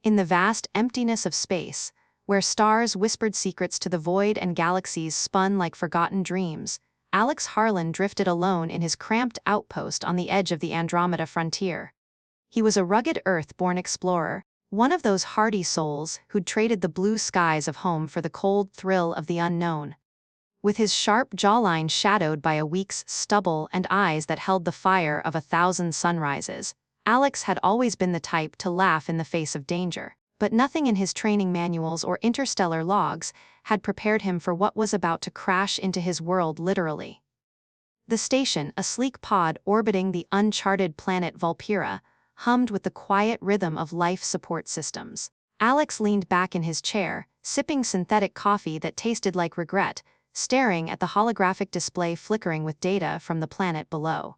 In the vast emptiness of space, where stars whispered secrets to the void and galaxies spun like forgotten dreams, Alex Harlan drifted alone in his cramped outpost on the edge of the Andromeda frontier. He was a rugged Earth-born explorer, one of those hardy souls who'd traded the blue skies of home for the cold thrill of the unknown. With his sharp jawline shadowed by a week's stubble and eyes that held the fire of 1,000 sunrises, Alex had always been the type to laugh in the face of danger. But nothing in his training manuals or interstellar logs had prepared him for what was about to crash into his world literally. The station, a sleek pod orbiting the uncharted planet Vulpera, hummed with the quiet rhythm of life support systems. Alex leaned back in his chair, sipping synthetic coffee that tasted like regret, staring at the holographic display flickering with data from the planet below.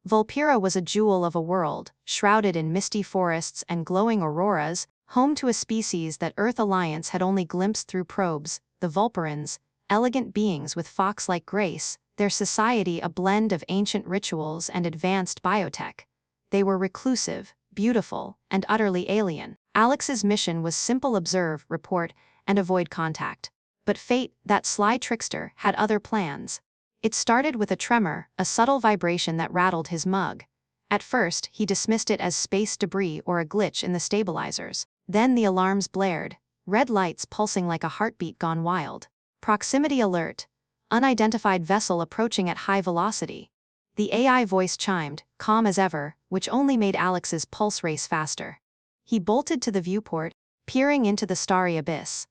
Vulpera was a jewel of a world, shrouded in misty forests and glowing auroras, home to a species that Earth Alliance had only glimpsed through probes, the Vulperans, elegant beings with fox-like grace, their society a blend of ancient rituals and advanced biotech. They were reclusive, beautiful, and utterly alien. Alex's mission was simple: observe, report, and avoid contact. But fate, that sly trickster, had other plans. It started with a tremor, a subtle vibration that rattled his mug. At first, he dismissed it as space debris or a glitch in the stabilizers. Then the alarms blared, red lights pulsing like a heartbeat gone wild. Proximity alert. Unidentified vessel approaching at high velocity. The AI voice chimed, calm as ever, which only made Alex's pulse race faster. He bolted to the viewport, peering into the starry abyss.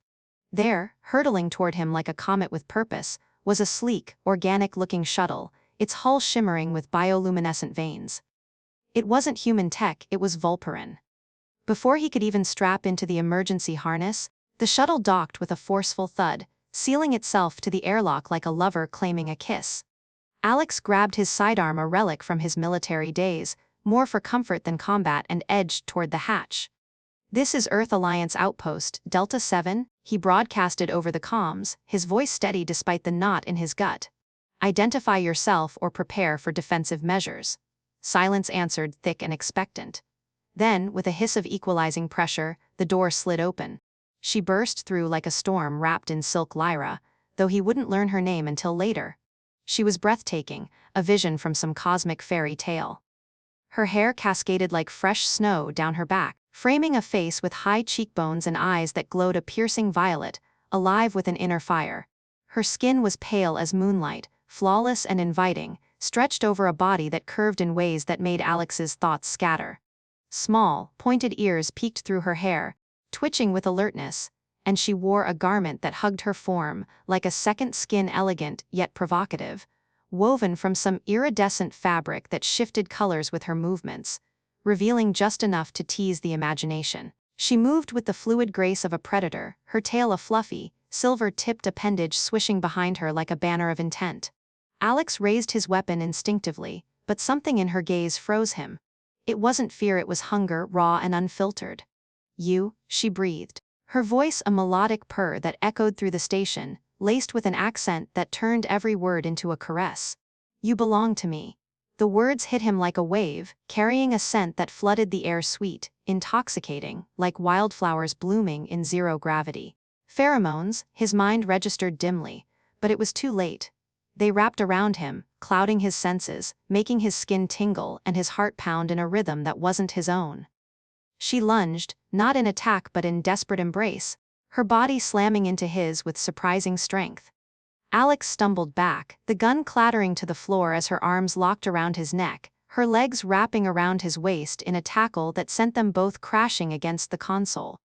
There, hurtling toward him like a comet with purpose, was a sleek, organic-looking shuttle, its hull shimmering with bioluminescent veins. It wasn't human tech, it was Vulperan. Before he could even strap into the emergency harness, the shuttle docked with a forceful thud, sealing itself to the airlock like a lover claiming a kiss. Alex grabbed his sidearm, a relic from his military days, more for comfort than combat, and edged toward the hatch. "This is Earth Alliance Outpost, Delta 7, he broadcasted over the comms, his voice steady despite the knot in his gut. "Identify yourself or prepare for defensive measures." Silence answered, thick and expectant. Then, with a hiss of equalizing pressure, the door slid open. She burst through like a storm wrapped in silk. Lyra, though he wouldn't learn her name until later. She was breathtaking, a vision from some cosmic fairy tale. Her hair cascaded like fresh snow down her back, framing a face with high cheekbones and eyes that glowed a piercing violet, alive with an inner fire. Her skin was pale as moonlight, flawless and inviting, stretched over a body that curved in ways that made Alex's thoughts scatter. Small, pointed ears peeked through her hair, twitching with alertness, and she wore a garment that hugged her form, like a second skin, elegant yet provocative, woven from some iridescent fabric that shifted colors with her movements, revealing just enough to tease the imagination. She moved with the fluid grace of a predator, her tail a fluffy, silver-tipped appendage swishing behind her like a banner of intent. Alex raised his weapon instinctively, but something in her gaze froze him. It wasn't fear, it was hunger, raw and unfiltered. "You," she breathed. Her voice a melodic purr that echoed through the station, laced with an accent that turned every word into a caress. "You belong to me." The words hit him like a wave, carrying a scent that flooded the air, sweet, intoxicating, like wildflowers blooming in zero gravity. Pheromones, his mind registered dimly, but it was too late. They wrapped around him, clouding his senses, making his skin tingle and his heart pound in a rhythm that wasn't his own. She lunged, not in attack but in desperate embrace, her body slamming into his with surprising strength. Alex stumbled back, the gun clattering to the floor as her arms locked around his neck, her legs wrapping around his waist in a tackle that sent them both crashing against the console.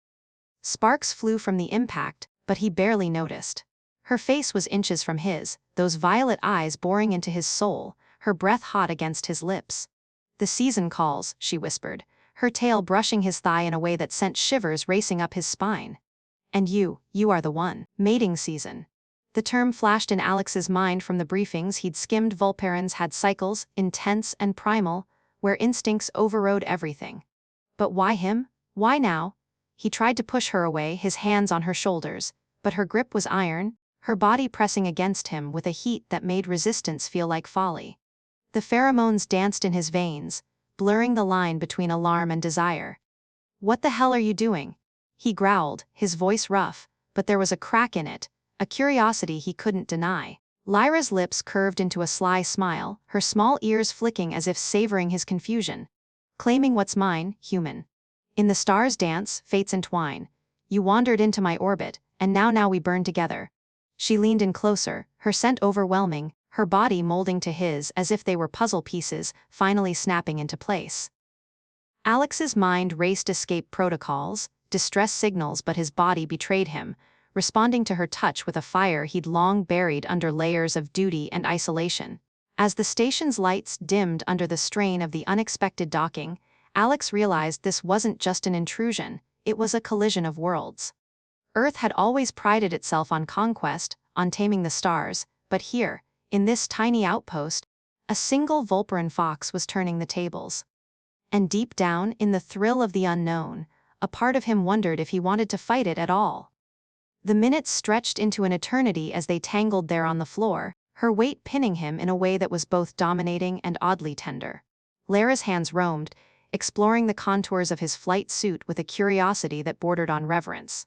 Sparks flew from the impact, but he barely noticed. Her face was inches from his, those violet eyes boring into his soul, her breath hot against his lips. "The season calls," she whispered, her tail brushing his thigh in a way that sent shivers racing up his spine. "And you are the one." Mating season. The term flashed in Alex's mind from the briefings he'd skimmed. Vulperans had cycles, intense and primal, where instincts overrode everything. But why him? Why now? He tried to push her away, his hands on her shoulders, but her grip was iron, her body pressing against him with a heat that made resistance feel like folly. The pheromones danced in his veins, blurring the line between alarm and desire. "What the hell are you doing?" He growled, his voice rough, but there was a crack in it, a curiosity he couldn't deny. Lyra's lips curved into a sly smile, her small ears flicking as if savoring his confusion. Claiming what's mine, human. In the stars dance, fates entwine. You wandered into my orbit, and now we burn together. She leaned in closer, her scent overwhelming, her body molding to his as if they were puzzle pieces, finally snapping into place. Alex's mind raced escape protocols, distress signals, but his body betrayed him, responding to her touch with a fire he'd long buried under layers of duty and isolation. As the station's lights dimmed under the strain of the unexpected docking, Alex realized this wasn't just an intrusion, it was a collision of worlds. Earth had always prided itself on conquest, on taming the stars, but here, in this tiny outpost, a single Vulperan fox was turning the tables. And deep down, in the thrill of the unknown, a part of him wondered if he wanted to fight it at all. The minutes stretched into an eternity as they tangled there on the floor, her weight pinning him in a way that was both dominating and oddly tender. Lyra's hands roamed, exploring the contours of his flight suit with a curiosity that bordered on reverence.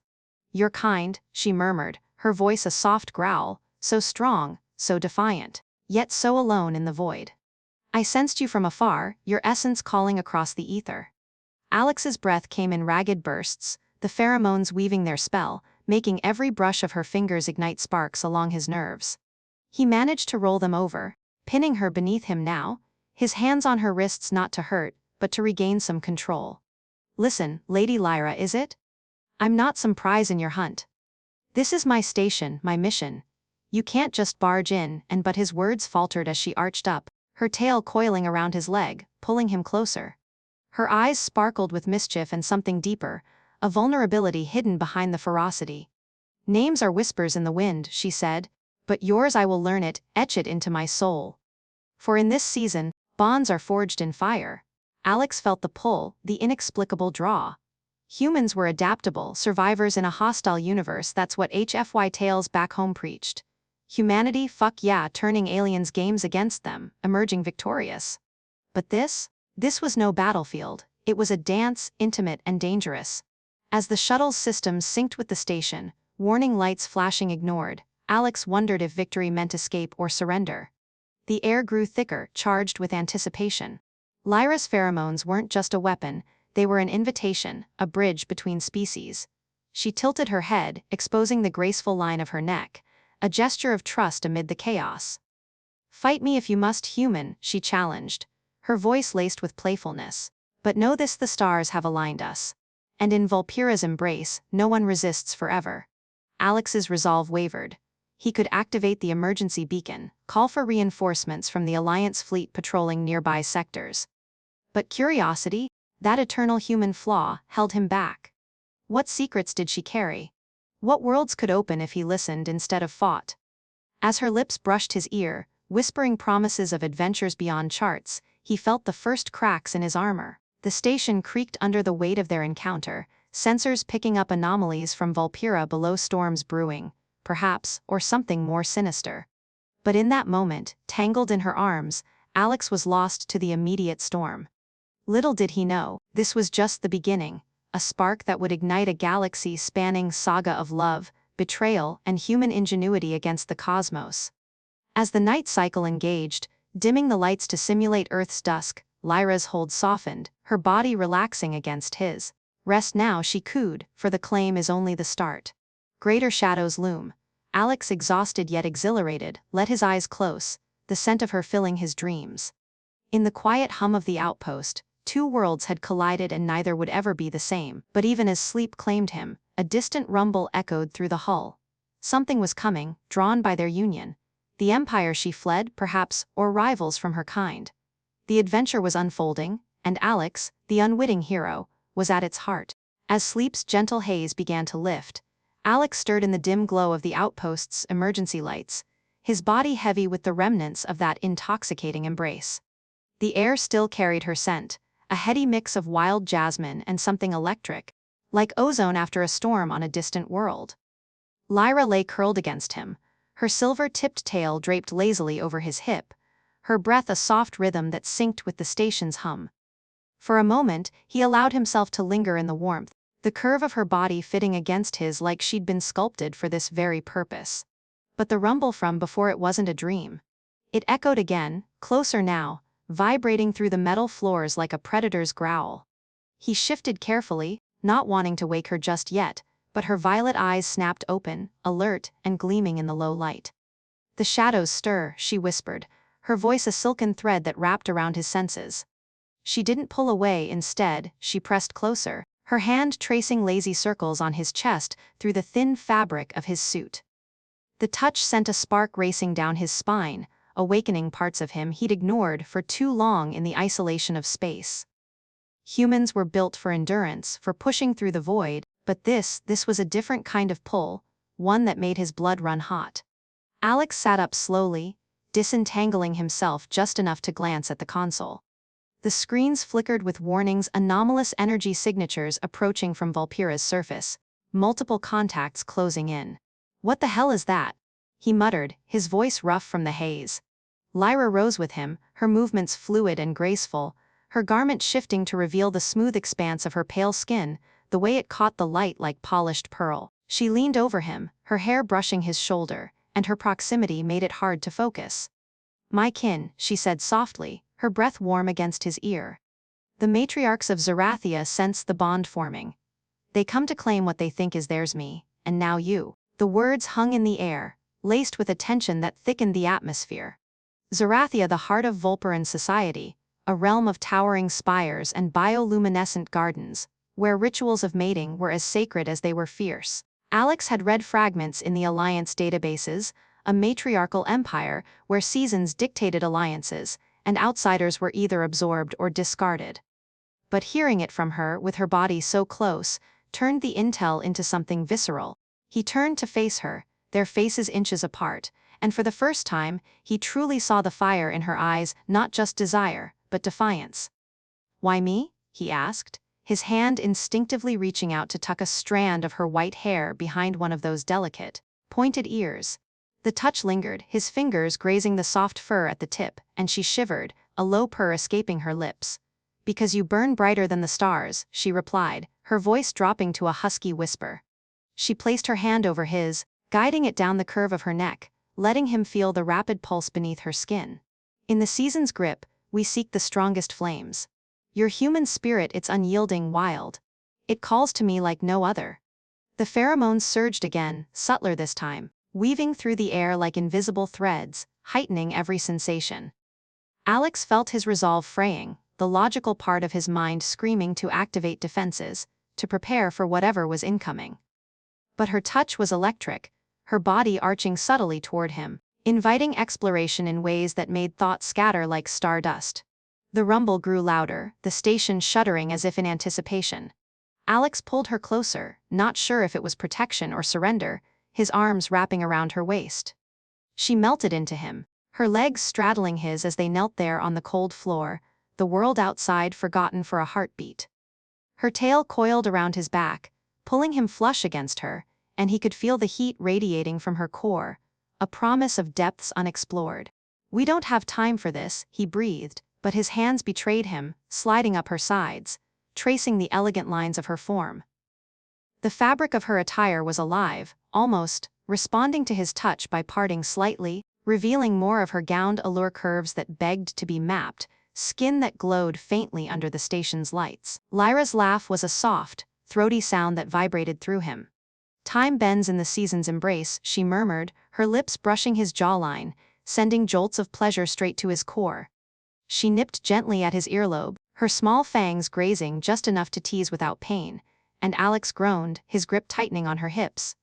"You're kind," she murmured, her voice a soft growl, so strong, so defiant, yet so alone in the void. "I sensed you from afar, your essence calling across the ether." Alex's breath came in ragged bursts, the pheromones weaving their spell, making every brush of her fingers ignite sparks along his nerves. He managed to roll them over, pinning her beneath him now, his hands on her wrists not to hurt, but to regain some control. "Listen, Lady Lyra, is it? I'm not some prize in your hunt. This is my station, my mission. You can't just barge in," but his words faltered as she arched up, her tail coiling around his leg, pulling him closer. Her eyes sparkled with mischief and something deeper, a vulnerability hidden behind the ferocity. "Names are whispers in the wind," she said, "but yours I will learn it, etch it into my soul. For in this season, bonds are forged in fire." Alex felt the pull, the inexplicable draw. Humans were adaptable, survivors in a hostile universe, that's what HFY Tales back home preached. Humanity, fuck yeah, turning aliens' games against them, emerging victorious. But this was no battlefield, it was a dance, intimate and dangerous. As the shuttle's systems synced with the station, warning lights flashing ignored, Alex wondered if victory meant escape or surrender. The air grew thicker, charged with anticipation. Lyra's pheromones weren't just a weapon, they were an invitation, a bridge between species. She tilted her head, exposing the graceful line of her neck, a gesture of trust amid the chaos. "Fight me if you must, human," she challenged, her voice laced with playfulness. "But know this, the stars have aligned us. And in Vulpera's embrace, no one resists forever." Alex's resolve wavered. He could activate the emergency beacon, call for reinforcements from the Alliance fleet patrolling nearby sectors. But curiosity, that eternal human flaw, held him back. What secrets did she carry? What worlds could open if he listened instead of fought? As her lips brushed his ear, whispering promises of adventures beyond charts, he felt the first cracks in his armor. The station creaked under the weight of their encounter, sensors picking up anomalies from Vulpera below, storms brewing, perhaps, or something more sinister. But in that moment, tangled in her arms, Alex was lost to the immediate storm. Little did he know, this was just the beginning, a spark that would ignite a galaxy-spanning saga of love, betrayal, and human ingenuity against the cosmos. As the night cycle engaged, dimming the lights to simulate Earth's dusk, Lyra's hold softened, her body relaxing against his. "Rest now," she cooed, "for the claim is only the start." Greater shadows loom. Alex, exhausted yet exhilarated, let his eyes close, the scent of her filling his dreams. In the quiet hum of the outpost, two worlds had collided and neither would ever be the same. But even as sleep claimed him, a distant rumble echoed through the hull. Something was coming, drawn by their union. The empire she fled, perhaps, or rivals from her kind. The adventure was unfolding, and Alex, the unwitting hero, was at its heart. As sleep's gentle haze began to lift, Alex stirred in the dim glow of the outpost's emergency lights, his body heavy with the remnants of that intoxicating embrace. The air still carried her scent, a heady mix of wild jasmine and something electric, like ozone after a storm on a distant world. Lyra lay curled against him, her silver-tipped tail draped lazily over his hip, her breath a soft rhythm that synced with the station's hum. For a moment, he allowed himself to linger in the warmth, the curve of her body fitting against his like she'd been sculpted for this very purpose. But the rumble from before it wasn't a dream. It echoed again, closer now, vibrating through the metal floors like a predator's growl. He shifted carefully, not wanting to wake her just yet, but her violet eyes snapped open, alert and gleaming in the low light. "The shadows stir," she whispered, her voice a silken thread that wrapped around his senses. She didn't pull away, instead, she pressed closer, her hand tracing lazy circles on his chest through the thin fabric of his suit. The touch sent a spark racing down his spine, awakening parts of him he'd ignored for too long in the isolation of space. Humans were built for endurance, for pushing through the void, but this was a different kind of pull, one that made his blood run hot. Alex sat up slowly, disentangling himself just enough to glance at the console. The screens flickered with warnings, anomalous energy signatures approaching from Vulpera's surface, multiple contacts closing in. "What the hell is that?" he muttered, his voice rough from the haze. Lyra rose with him, her movements fluid and graceful, her garment shifting to reveal the smooth expanse of her pale skin, the way it caught the light like polished pearl. She leaned over him, her hair brushing his shoulder, and her proximity made it hard to focus. "My kin," she said softly, her breath warm against his ear. "The matriarchs of Zerathia sense the bond forming. They come to claim what they think is theirs, me, and now you." The words hung in the air, laced with a tension that thickened the atmosphere. Zerathia, the heart of Vulperan society, a realm of towering spires and bioluminescent gardens, where rituals of mating were as sacred as they were fierce. Alex had read fragments in the Alliance databases, a matriarchal empire where seasons dictated alliances, and outsiders were either absorbed or discarded. But hearing it from her, with her body so close, turned the intel into something visceral. He turned to face her, their faces inches apart, and for the first time, he truly saw the fire in her eyes, not just desire, but defiance. "Why me?" he asked, his hand instinctively reaching out to tuck a strand of her white hair behind one of those delicate, pointed ears. The touch lingered, his fingers grazing the soft fur at the tip, and she shivered, a low purr escaping her lips. "Because you burn brighter than the stars," she replied, her voice dropping to a husky whisper. She placed her hand over his, guiding it down the curve of her neck, letting him feel the rapid pulse beneath her skin. "In the season's grip, we seek the strongest flames. Your human spirit, it's unyielding, wild. It calls to me like no other." The pheromones surged again, subtler this time, weaving through the air like invisible threads, heightening every sensation. Alex felt his resolve fraying, the logical part of his mind screaming to activate defenses, to prepare for whatever was incoming. But her touch was electric, her body arching subtly toward him, inviting exploration in ways that made thought scatter like stardust. The rumble grew louder, the station shuddering as if in anticipation. Alex pulled her closer, not sure if it was protection or surrender, his arms wrapping around her waist. She melted into him, her legs straddling his as they knelt there on the cold floor, the world outside forgotten for a heartbeat. Her tail coiled around his back, pulling him flush against her, and he could feel the heat radiating from her core, a promise of depths unexplored. "We don't have time for this," he breathed, but his hands betrayed him, sliding up her sides, tracing the elegant lines of her form. The fabric of her attire was alive, almost, responding to his touch by parting slightly, revealing more of her gowned allure curves that begged to be mapped, skin that glowed faintly under the station's lights. Lyra's laugh was a soft, throaty sound that vibrated through him. "Time bends in the season's embrace," she murmured, her lips brushing his jawline, sending jolts of pleasure straight to his core. She nipped gently at his earlobe, her small fangs grazing just enough to tease without pain, and Alex groaned, his grip tightening on her hips.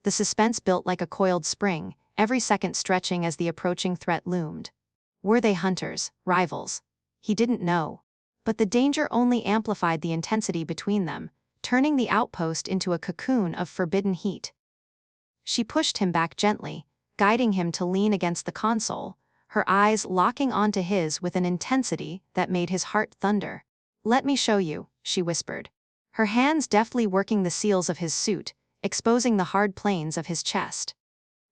The suspense built like a coiled spring, every second stretching as the approaching threat loomed. Were they hunters, rivals? He didn't know. But the danger only amplified the intensity between them, turning the outpost into a cocoon of forbidden heat. She pushed him back gently, guiding him to lean against the console, her eyes locking onto his with an intensity that made his heart thunder. "Let me show you," she whispered, her hands deftly working the seals of his suit, exposing the hard planes of his chest.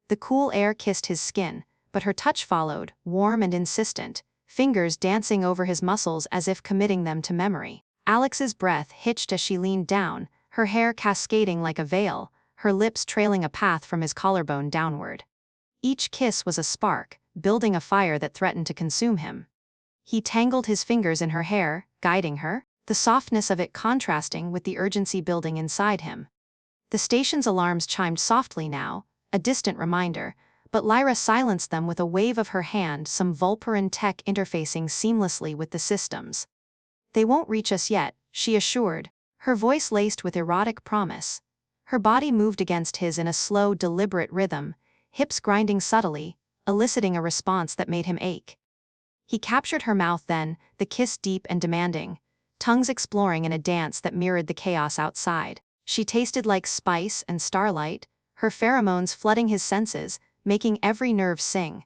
The cool air kissed his skin, but her touch followed, warm and insistent, fingers dancing over his muscles as if committing them to memory. Alex's breath hitched as she leaned down, her hair cascading like a veil, her lips trailing a path from his collarbone downward. Each kiss was a spark, building a fire that threatened to consume him. He tangled his fingers in her hair, guiding her, the softness of it contrasting with the urgency building inside him. The station's alarms chimed softly now, a distant reminder, but Lyra silenced them with a wave of her hand, some Vulperin tech interfacing seamlessly with the systems. "They won't reach us yet," she assured, her voice laced with erotic promise. Her body moved against his in a slow, deliberate rhythm, hips grinding subtly, eliciting a response that made him ache. He captured her mouth then, the kiss deep and demanding, tongues exploring in a dance that mirrored the chaos outside. She tasted like spice and starlight, her pheromones flooding his senses, making every nerve sing.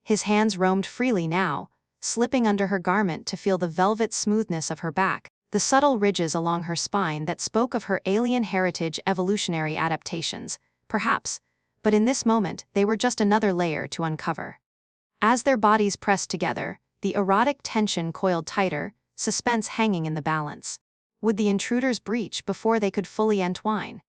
His hands roamed freely now, slipping under her garment to feel the velvet smoothness of her back, the subtle ridges along her spine that spoke of her alien heritage, evolutionary adaptations, perhaps, but in this moment they were just another layer to uncover. As their bodies pressed together, the erotic tension coiled tighter, suspense hanging in the balance. Would the intruders breach before they could fully entwine?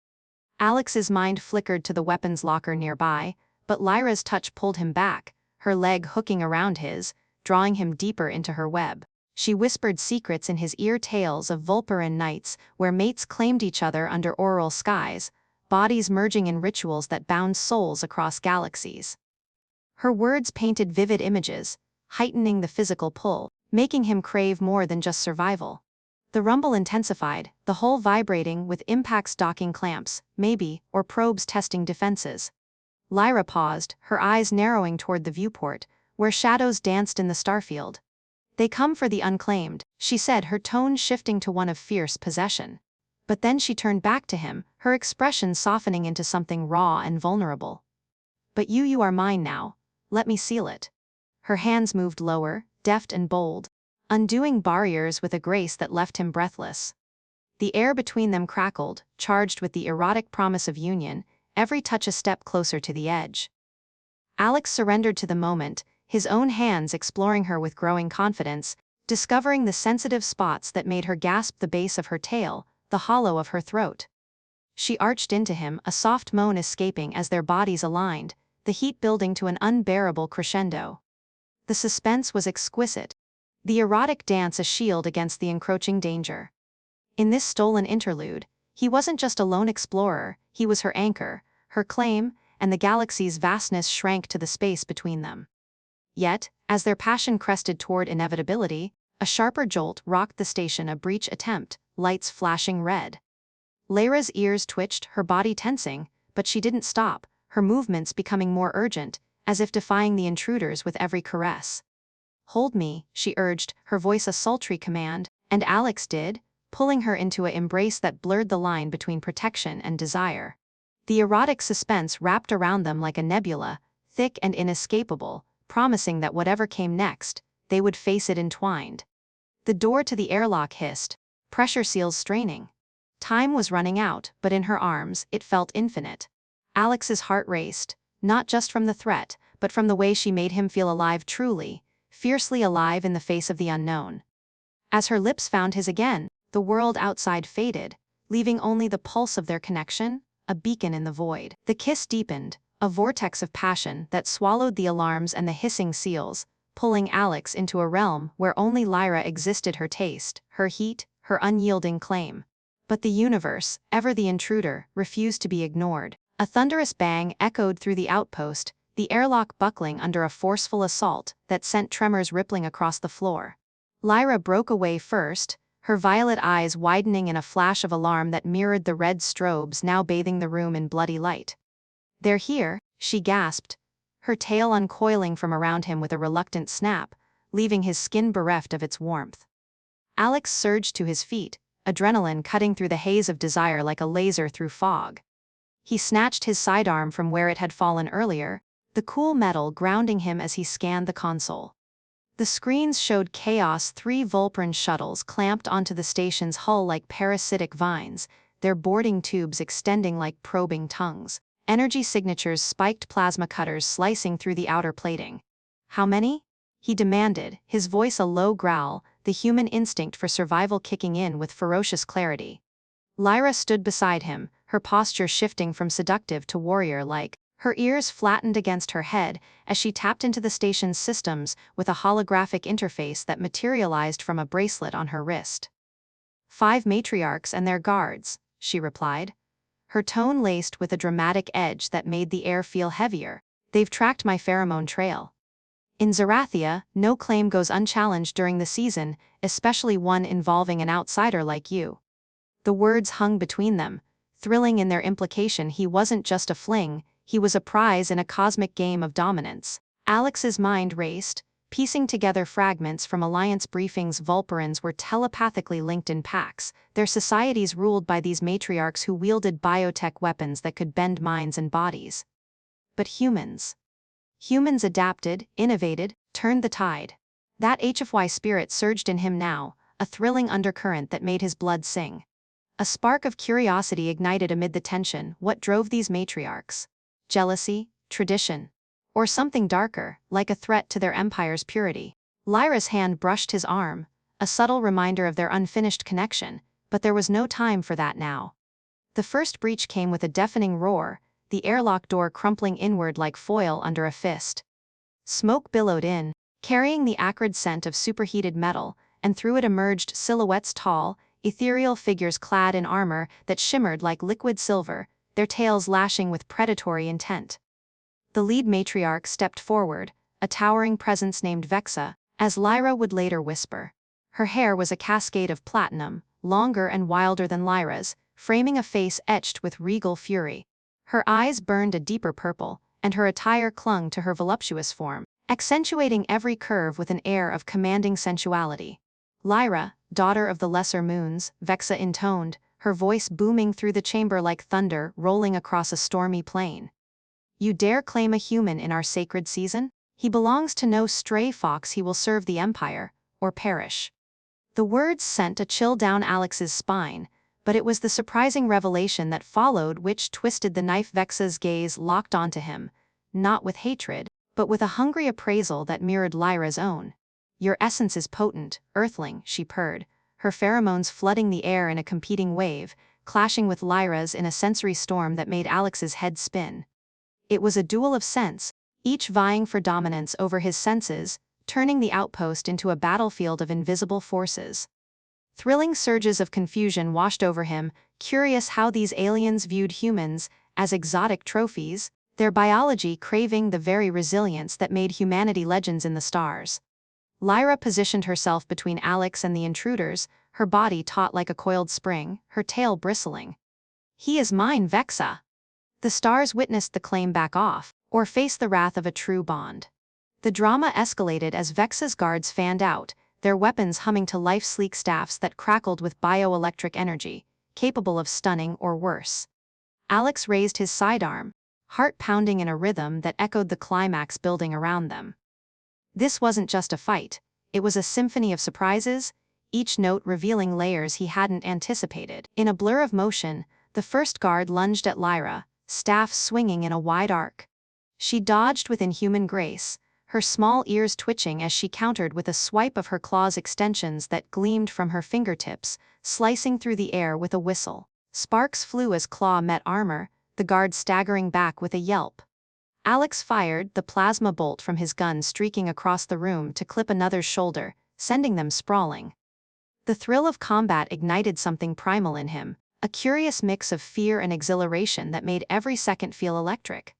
Alex's mind flickered to the weapons locker nearby, but Lyra's touch pulled him back, her leg hooking around his, drawing him deeper into her web. She whispered secrets in his ear, tales of Vulperin nights where mates claimed each other under auroral skies, bodies merging in rituals that bound souls across galaxies. Her words painted vivid images, heightening the physical pull, making him crave more than just survival. The rumble intensified, the hull vibrating with impacts, docking clamps, maybe, or probes testing defenses. Lyra paused, her eyes narrowing toward the viewport, where shadows danced in the starfield. "They come for the unclaimed," she said, her tone shifting to one of fierce possession. But then she turned back to him, her expression softening into something raw and vulnerable. "But you are mine now. Let me seal it." Her hands moved lower, deft and bold, undoing barriers with a grace that left him breathless. The air between them crackled, charged with the erotic promise of union, every touch a step closer to the edge. Alex surrendered to the moment, his own hands exploring her with growing confidence, discovering the sensitive spots that made her gasp, the base of her tail, the hollow of her throat. She arched into him, a soft moan escaping as their bodies aligned, the heat building to an unbearable crescendo. The suspense was exquisite, the erotic dance a shield against the encroaching danger. In this stolen interlude, he wasn't just a lone explorer, he was her anchor, her claim, and the galaxy's vastness shrank to the space between them. Yet, as their passion crested toward inevitability, a sharper jolt rocked the station, a breach attempt, lights flashing red. Lyra's ears twitched, her body tensing, but she didn't stop, her movements becoming more urgent, as if defying the intruders with every caress. "Hold me," she urged, her voice a sultry command, and Alex did, pulling her into an embrace that blurred the line between protection and desire. The erotic suspense wrapped around them like a nebula, thick and inescapable, promising that whatever came next, they would face it entwined. The door to the airlock hissed, pressure seals straining. Time was running out, but in her arms, it felt infinite. Alex's heart raced, not just from the threat, but from the way she made him feel alive, truly, fiercely alive in the face of the unknown. As her lips found his again, the world outside faded, leaving only the pulse of their connection, a beacon in the void. The kiss deepened, a vortex of passion that swallowed the alarms and the hissing seals, pulling Alex into a realm where only Lyra existed, her taste, her heat, her unyielding claim. But the universe, ever the intruder, refused to be ignored. A thunderous bang echoed through the outpost, the airlock buckling under a forceful assault that sent tremors rippling across the floor. Lyra broke away first, her violet eyes widening in a flash of alarm that mirrored the red strobes now bathing the room in bloody light. "They're here," she gasped, her tail uncoiling from around him with a reluctant snap, leaving his skin bereft of its warmth. Alex surged to his feet, adrenaline cutting through the haze of desire like a laser through fog. He snatched his sidearm from where it had fallen earlier, the cool metal grounding him as he scanned the console. The screens showed chaos, 3 Vulperin shuttles clamped onto the station's hull like parasitic vines, their boarding tubes extending like probing tongues. Energy signatures, spiked plasma cutters slicing through the outer plating. "How many?" he demanded, his voice a low growl, the human instinct for survival kicking in with ferocious clarity. Lyra stood beside him, her posture shifting from seductive to warrior-like, her ears flattened against her head as she tapped into the station's systems with a holographic interface that materialized from a bracelet on her wrist. 5 matriarchs and their guards, she replied. Her tone laced with a dramatic edge that made the air feel heavier. They've tracked my pheromone trail. In Zerathia, no claim goes unchallenged during the season, especially one involving an outsider like you. The words hung between them, thrilling in their implication. He wasn't just a fling, he was a prize in a cosmic game of dominance. Alex's mind raced, piecing together fragments from Alliance briefings. Vulperans were telepathically linked in packs, their societies ruled by these matriarchs who wielded biotech weapons that could bend minds and bodies. But humans. Humans adapted, innovated, turned the tide. That HFY spirit surged in him now, a thrilling undercurrent that made his blood sing. A spark of curiosity ignited amid the tension. What drove these matriarchs? Jealousy, tradition, or something darker, like a threat to their empire's purity? Lyra's hand brushed his arm, a subtle reminder of their unfinished connection, but there was no time for that now. The first breach came with a deafening roar, the airlock door crumpling inward like foil under a fist. Smoke billowed in, carrying the acrid scent of superheated metal, and through it emerged silhouettes, tall, ethereal figures clad in armor that shimmered like liquid silver, their tails lashing with predatory intent. The lead matriarch stepped forward, a towering presence named Vexa, as Lyra would later whisper. Her hair was a cascade of platinum, longer and wilder than Lyra's, framing a face etched with regal fury. Her eyes burned a deeper purple, and her attire clung to her voluptuous form, accentuating every curve with an air of commanding sensuality. Lyra, daughter of the lesser moons, Vexa intoned, her voice booming through the chamber like thunder rolling across a stormy plain. You dare claim a human in our sacred season? He belongs to no stray fox. He will serve the Empire, or perish. The words sent a chill down Alex's spine, but it was the surprising revelation that followed which twisted the knife. Vexa's gaze locked onto him, not with hatred, but with a hungry appraisal that mirrored Lyra's own. Your essence is potent, Earthling, she purred, her pheromones flooding the air in a competing wave, clashing with Lyra's in a sensory storm that made Alex's head spin. It was a duel of sense, each vying for dominance over his senses, turning the outpost into a battlefield of invisible forces. Thrilling surges of confusion washed over him, curious how these aliens viewed humans as exotic trophies, their biology craving the very resilience that made humanity legends in the stars. Lyra positioned herself between Alex and the intruders, her body taut like a coiled spring, her tail bristling. He is mine, Vexa. The stars witnessed the claim back off, or face the wrath of a true bond. The drama escalated as Vexa's guards fanned out, their weapons humming to life, sleek staffs that crackled with bioelectric energy, capable of stunning or worse. Alex raised his sidearm, heart pounding in a rhythm that echoed the climax building around them. This wasn't just a fight, it was a symphony of surprises, each note revealing layers he hadn't anticipated. In a blur of motion, the first guard lunged at Lyra, staff swinging in a wide arc. She dodged with inhuman grace, her small ears twitching as she countered with a swipe of her claws, extensions that gleamed from her fingertips, slicing through the air with a whistle. Sparks flew as claw met armor, the guard staggering back with a yelp. Alex fired, the plasma bolt from his gun streaking across the room to clip another's shoulder, sending them sprawling. The thrill of combat ignited something primal in him, a curious mix of fear and exhilaration that made every second feel electric.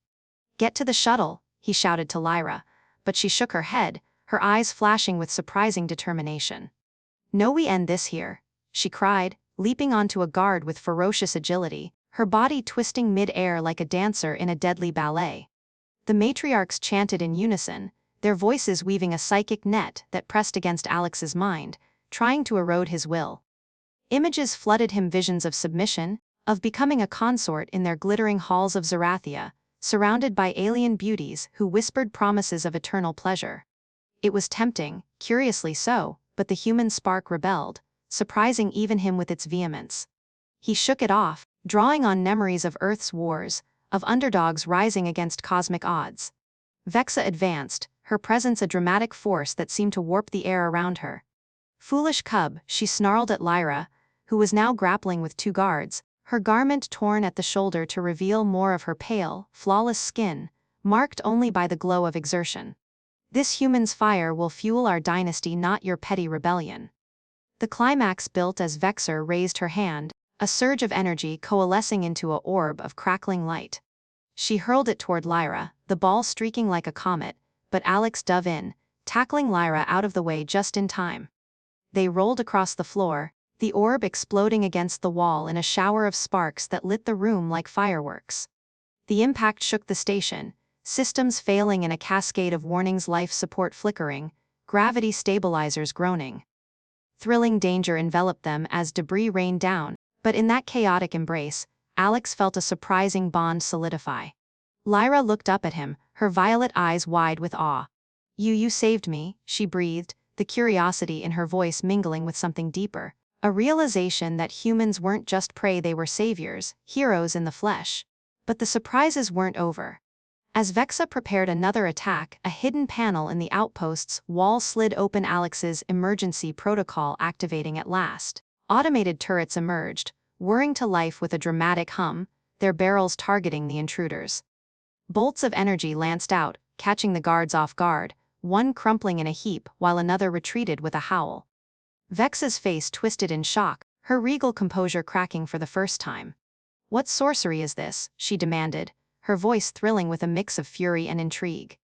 Get to the shuttle, he shouted to Lyra, but she shook her head, her eyes flashing with surprising determination. No, we end this here, she cried, leaping onto a guard with ferocious agility, her body twisting mid-air like a dancer in a deadly ballet. The matriarchs chanted in unison, their voices weaving a psychic net that pressed against Alex's mind, trying to erode his will. Images flooded him, visions of submission, of becoming a consort in their glittering halls of Zerathia, surrounded by alien beauties who whispered promises of eternal pleasure. It was tempting, curiously so, but the human spark rebelled, surprising even him with its vehemence. He shook it off, drawing on memories of Earth's wars, of underdogs rising against cosmic odds. Vexa advanced, her presence a dramatic force that seemed to warp the air around her. Foolish cub, she snarled at Lyra, who was now grappling with two guards, her garment torn at the shoulder to reveal more of her pale, flawless skin, marked only by the glow of exertion. This human's fire will fuel our dynasty, not your petty rebellion. The climax built as Vexor raised her hand, a surge of energy coalescing into a orb of crackling light. She hurled it toward Lyra, the ball streaking like a comet, but Alex dove in, tackling Lyra out of the way just in time. They rolled across the floor, the orb exploding against the wall in a shower of sparks that lit the room like fireworks. The impact shook the station, systems failing in a cascade of warnings, life support flickering, gravity stabilizers groaning. Thrilling danger enveloped them as debris rained down, but in that chaotic embrace, Alex felt a surprising bond solidify. Lyra looked up at him, her violet eyes wide with awe. You saved me," she breathed, the curiosity in her voice mingling with something deeper, a realization that humans weren't just prey, they were saviors, heroes in the flesh. But the surprises weren't over. As Vexa prepared another attack, a hidden panel in the outpost's wall slid open, Alex's emergency protocol activating at last. Automated turrets emerged, whirring to life with a dramatic hum, their barrels targeting the intruders. Bolts of energy lanced out, catching the guards off guard, one crumpling in a heap while another retreated with a howl. Vexa's face twisted in shock, her regal composure cracking for the first time. "What sorcery is this?" she demanded, her voice thrilling with a mix of fury and intrigue.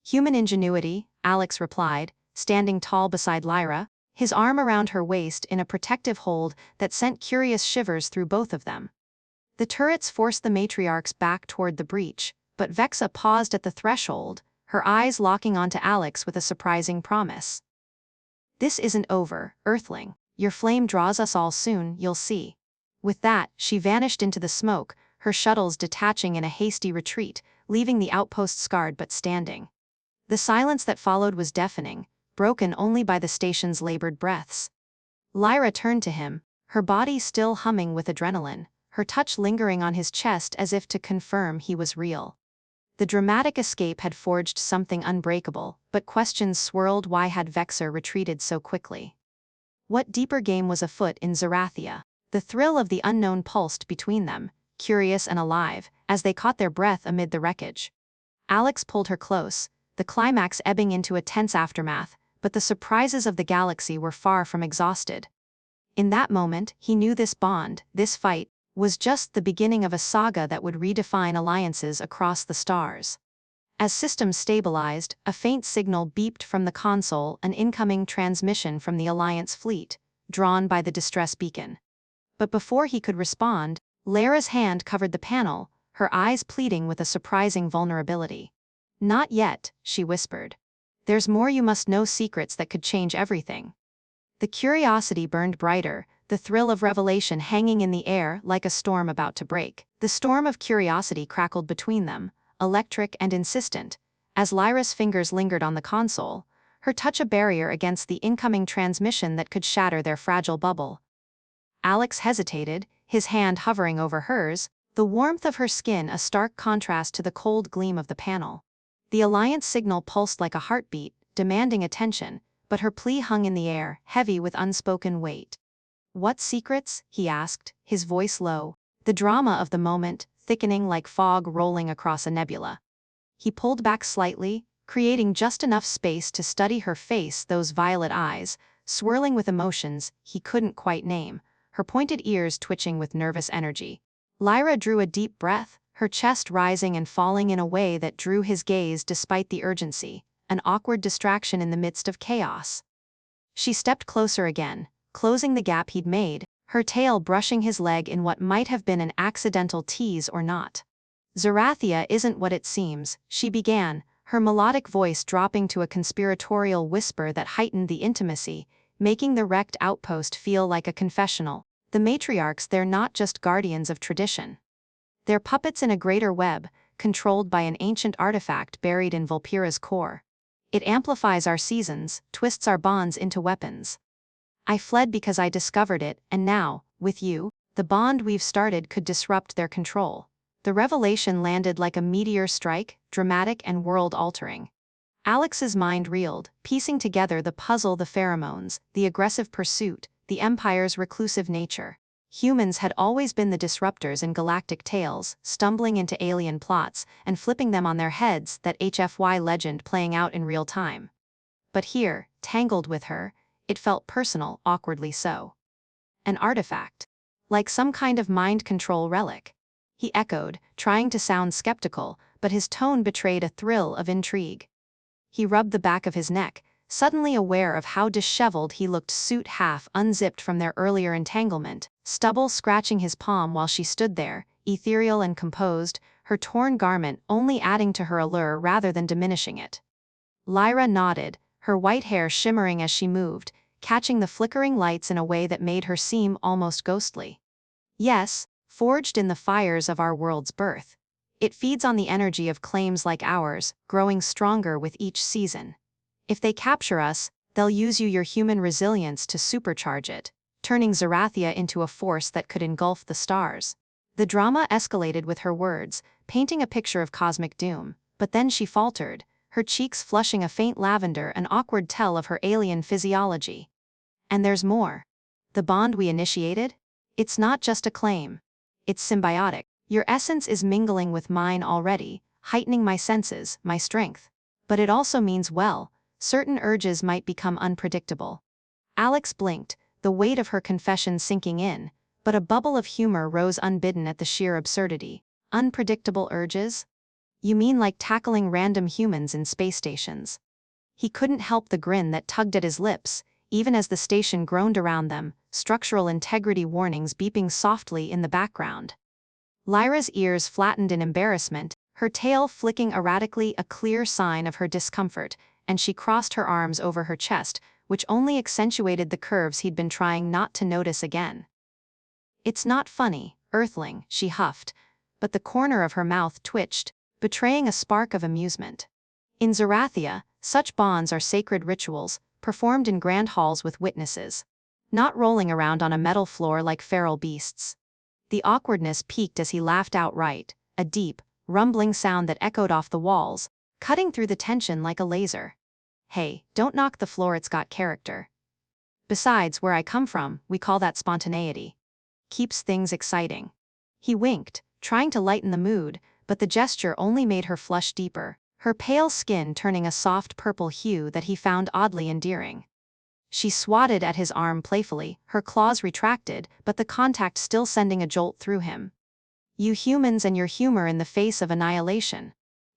"Human ingenuity," Alex replied, standing tall beside Lyra, his arm around her waist in a protective hold that sent curious shivers through both of them. The turrets forced the matriarchs back toward the breach, but Vexa paused at the threshold, her eyes locking onto Alex with a surprising promise. "This isn't over, Earthling. Your flame draws us all soon, you'll see." With that, she vanished into the smoke, her shuttles detaching in a hasty retreat, leaving the outpost scarred but standing. The silence that followed was deafening, broken only by the station's labored breaths. Lyra turned to him, her body still humming with adrenaline, her touch lingering on his chest as if to confirm he was real. The dramatic escape had forged something unbreakable, but questions swirled. Why had Vexor retreated so quickly? What deeper game was afoot in Zerathia? The thrill of the unknown pulsed between them, curious and alive, as they caught their breath amid the wreckage. Alex pulled her close, the climax ebbing into a tense aftermath, but the surprises of the galaxy were far from exhausted. In that moment, he knew this bond, this fight, was just the beginning of a saga that would redefine alliances across the stars. As systems stabilized, a faint signal beeped from the console, an incoming transmission from the Alliance fleet, drawn by the distress beacon. But before he could respond, Lyra's hand covered the panel, her eyes pleading with a surprising vulnerability. "Not yet," she whispered. "There's more you must know, secrets that could change everything." The curiosity burned brighter, the thrill of revelation hanging in the air like a storm about to break. The storm of curiosity crackled between them, electric and insistent, as Lyra's fingers lingered on the console, her touch a barrier against the incoming transmission that could shatter their fragile bubble. Alex hesitated, his hand hovering over hers, the warmth of her skin a stark contrast to the cold gleam of the panel. The Alliance signal pulsed like a heartbeat, demanding attention, but her plea hung in the air, heavy with unspoken weight. "What secrets?" he asked, his voice low, the drama of the moment thickening like fog rolling across a nebula. He pulled back slightly, creating just enough space to study her face, those violet eyes, swirling with emotions he couldn't quite name, her pointed ears twitching with nervous energy. Lyra drew a deep breath, her chest rising and falling in a way that drew his gaze despite the urgency, an awkward distraction in the midst of chaos. She stepped closer again, closing the gap he'd made, her tail brushing his leg in what might have been an accidental tease or not. "Zerathia isn't what it seems," she began, her melodic voice dropping to a conspiratorial whisper that heightened the intimacy, making the wrecked outpost feel like a confessional. "The matriarchs, they're not just guardians of tradition. They're puppets in a greater web, controlled by an ancient artifact buried in Vulpira's core. It amplifies our seasons, twists our bonds into weapons. I fled because I discovered it, and now, with you, the bond we've started could disrupt their control." The revelation landed like a meteor strike, dramatic and world-altering. Alex's mind reeled, piecing together the puzzle, the pheromones, the aggressive pursuit, the Empire's reclusive nature. Humans had always been the disruptors in galactic tales, stumbling into alien plots and flipping them on their heads, that HFY legend playing out in real time. But here, tangled with her, it felt personal, awkwardly so. An artifact. Like some kind of mind control relic. He echoed, trying to sound skeptical, but his tone betrayed a thrill of intrigue. He rubbed the back of his neck, suddenly aware of how disheveled he looked, suit half unzipped from their earlier entanglement, stubble scratching his palm while she stood there, ethereal and composed, her torn garment only adding to her allure rather than diminishing it. Lyra nodded, her white hair shimmering as she moved, catching the flickering lights in a way that made her seem almost ghostly. Yes, forged in the fires of our world's birth. It feeds on the energy of claims like ours, growing stronger with each season. If they capture us, they'll use your human resilience to supercharge it, turning Zerathia into a force that could engulf the stars. The drama escalated with her words, painting a picture of cosmic doom, but then she faltered, her cheeks flushing a faint lavender, an awkward tell of her alien physiology. And there's more. The bond we initiated? It's not just a claim. It's symbiotic. Your essence is mingling with mine already, heightening my senses, my strength. But it also means, well, certain urges might become unpredictable. Alex blinked, the weight of her confession sinking in, but a bubble of humor rose unbidden at the sheer absurdity. Unpredictable urges? You mean like tackling random humans in space stations? He couldn't help the grin that tugged at his lips, even as the station groaned around them, structural integrity warnings beeping softly in the background. Lyra's ears flattened in embarrassment, her tail flicking erratically, a clear sign of her discomfort, and she crossed her arms over her chest, which only accentuated the curves he'd been trying not to notice again. It's not funny, Earthling, she huffed, but the corner of her mouth twitched, betraying a spark of amusement. In Zerathia, such bonds are sacred rituals, performed in grand halls with witnesses. Not rolling around on a metal floor like feral beasts. The awkwardness peaked as he laughed outright, a deep, rumbling sound that echoed off the walls, cutting through the tension like a laser. Hey, don't knock the floor, it's got character. Besides, where I come from, we call that spontaneity. Keeps things exciting. He winked, trying to lighten the mood, but the gesture only made her flush deeper, her pale skin turning a soft purple hue that he found oddly endearing. She swatted at his arm playfully, her claws retracted, but the contact still sending a jolt through him. You humans and your humor in the face of annihilation.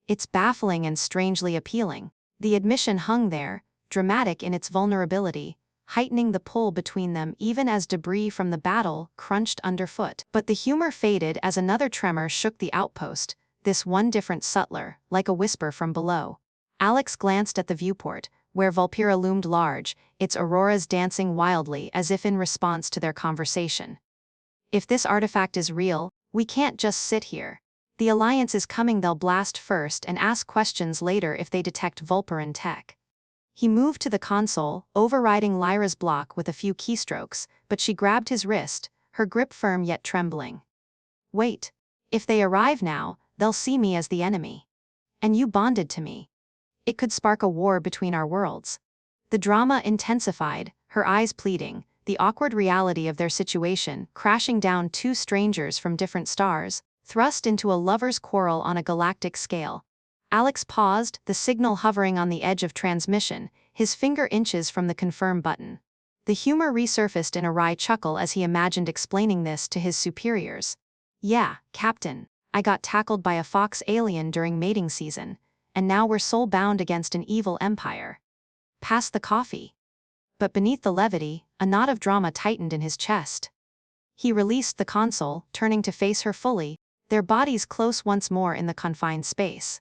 It's baffling and strangely appealing. The admission hung there, dramatic in its vulnerability, heightening the pull between them even as debris from the battle crunched underfoot. But the humor faded as another tremor shook the outpost, this one different subtler, like a whisper from below. Alex glanced at the viewport, where Vulpera loomed large, its auroras dancing wildly as if in response to their conversation. If this artifact is real, we can't just sit here. The Alliance is coming, they'll blast first and ask questions later if they detect Vulperan tech. He moved to the console, overriding Lyra's block with a few keystrokes, but she grabbed his wrist, her grip firm yet trembling. Wait. If they arrive now, they'll see me as the enemy. And you bonded to me. It could spark a war between our worlds. The drama intensified, her eyes pleading, the awkward reality of their situation crashing down, two strangers from different stars, thrust into a lover's quarrel on a galactic scale. Alex paused, the signal hovering on the edge of transmission, his finger inches from the confirm button. The humor resurfaced in a wry chuckle as he imagined explaining this to his superiors. Yeah, Captain, I got tackled by a fox alien during mating season, and now we're soul-bound against an evil empire. Pass the coffee. But beneath the levity, a knot of drama tightened in his chest. He released the console, turning to face her fully, their bodies close once more in the confined space.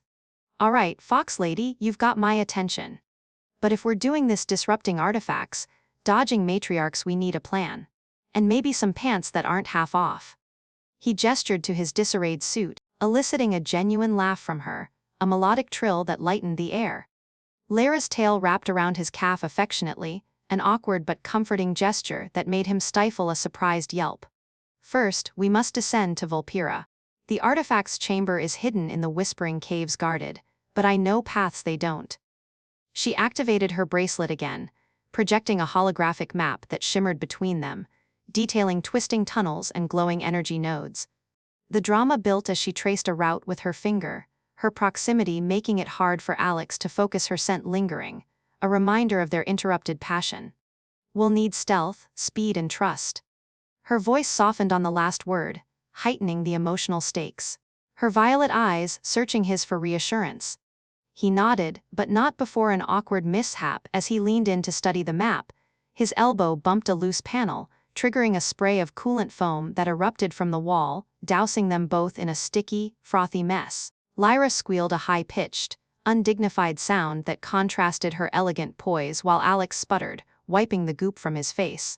All right, Fox Lady, you've got my attention. But if we're doing this disrupting artifacts, dodging matriarchs, we need a plan. And maybe some pants that aren't half off. He gestured to his disarrayed suit, eliciting a genuine laugh from her, a melodic trill that lightened the air. Lyra's tail wrapped around his calf affectionately, an awkward but comforting gesture that made him stifle a surprised yelp. First, we must descend to Vulpera. The artifact's chamber is hidden in the whispering caves guarded, but I know paths they don't. She activated her bracelet again, projecting a holographic map that shimmered between them, detailing twisting tunnels and glowing energy nodes. The drama built as she traced a route with her finger, her proximity making it hard for Alex to focus her scent lingering, a reminder of their interrupted passion. "We'll need stealth, speed and trust." Her voice softened on the last word, heightening the emotional stakes. Her violet eyes searching his for reassurance. He nodded, but not before an awkward mishap as he leaned in to study the map. His elbow bumped a loose panel, triggering a spray of coolant foam that erupted from the wall, dousing them both in a sticky, frothy mess. Lyra squealed a high-pitched, undignified sound that contrasted her elegant poise while Alex sputtered, wiping the goop from his face.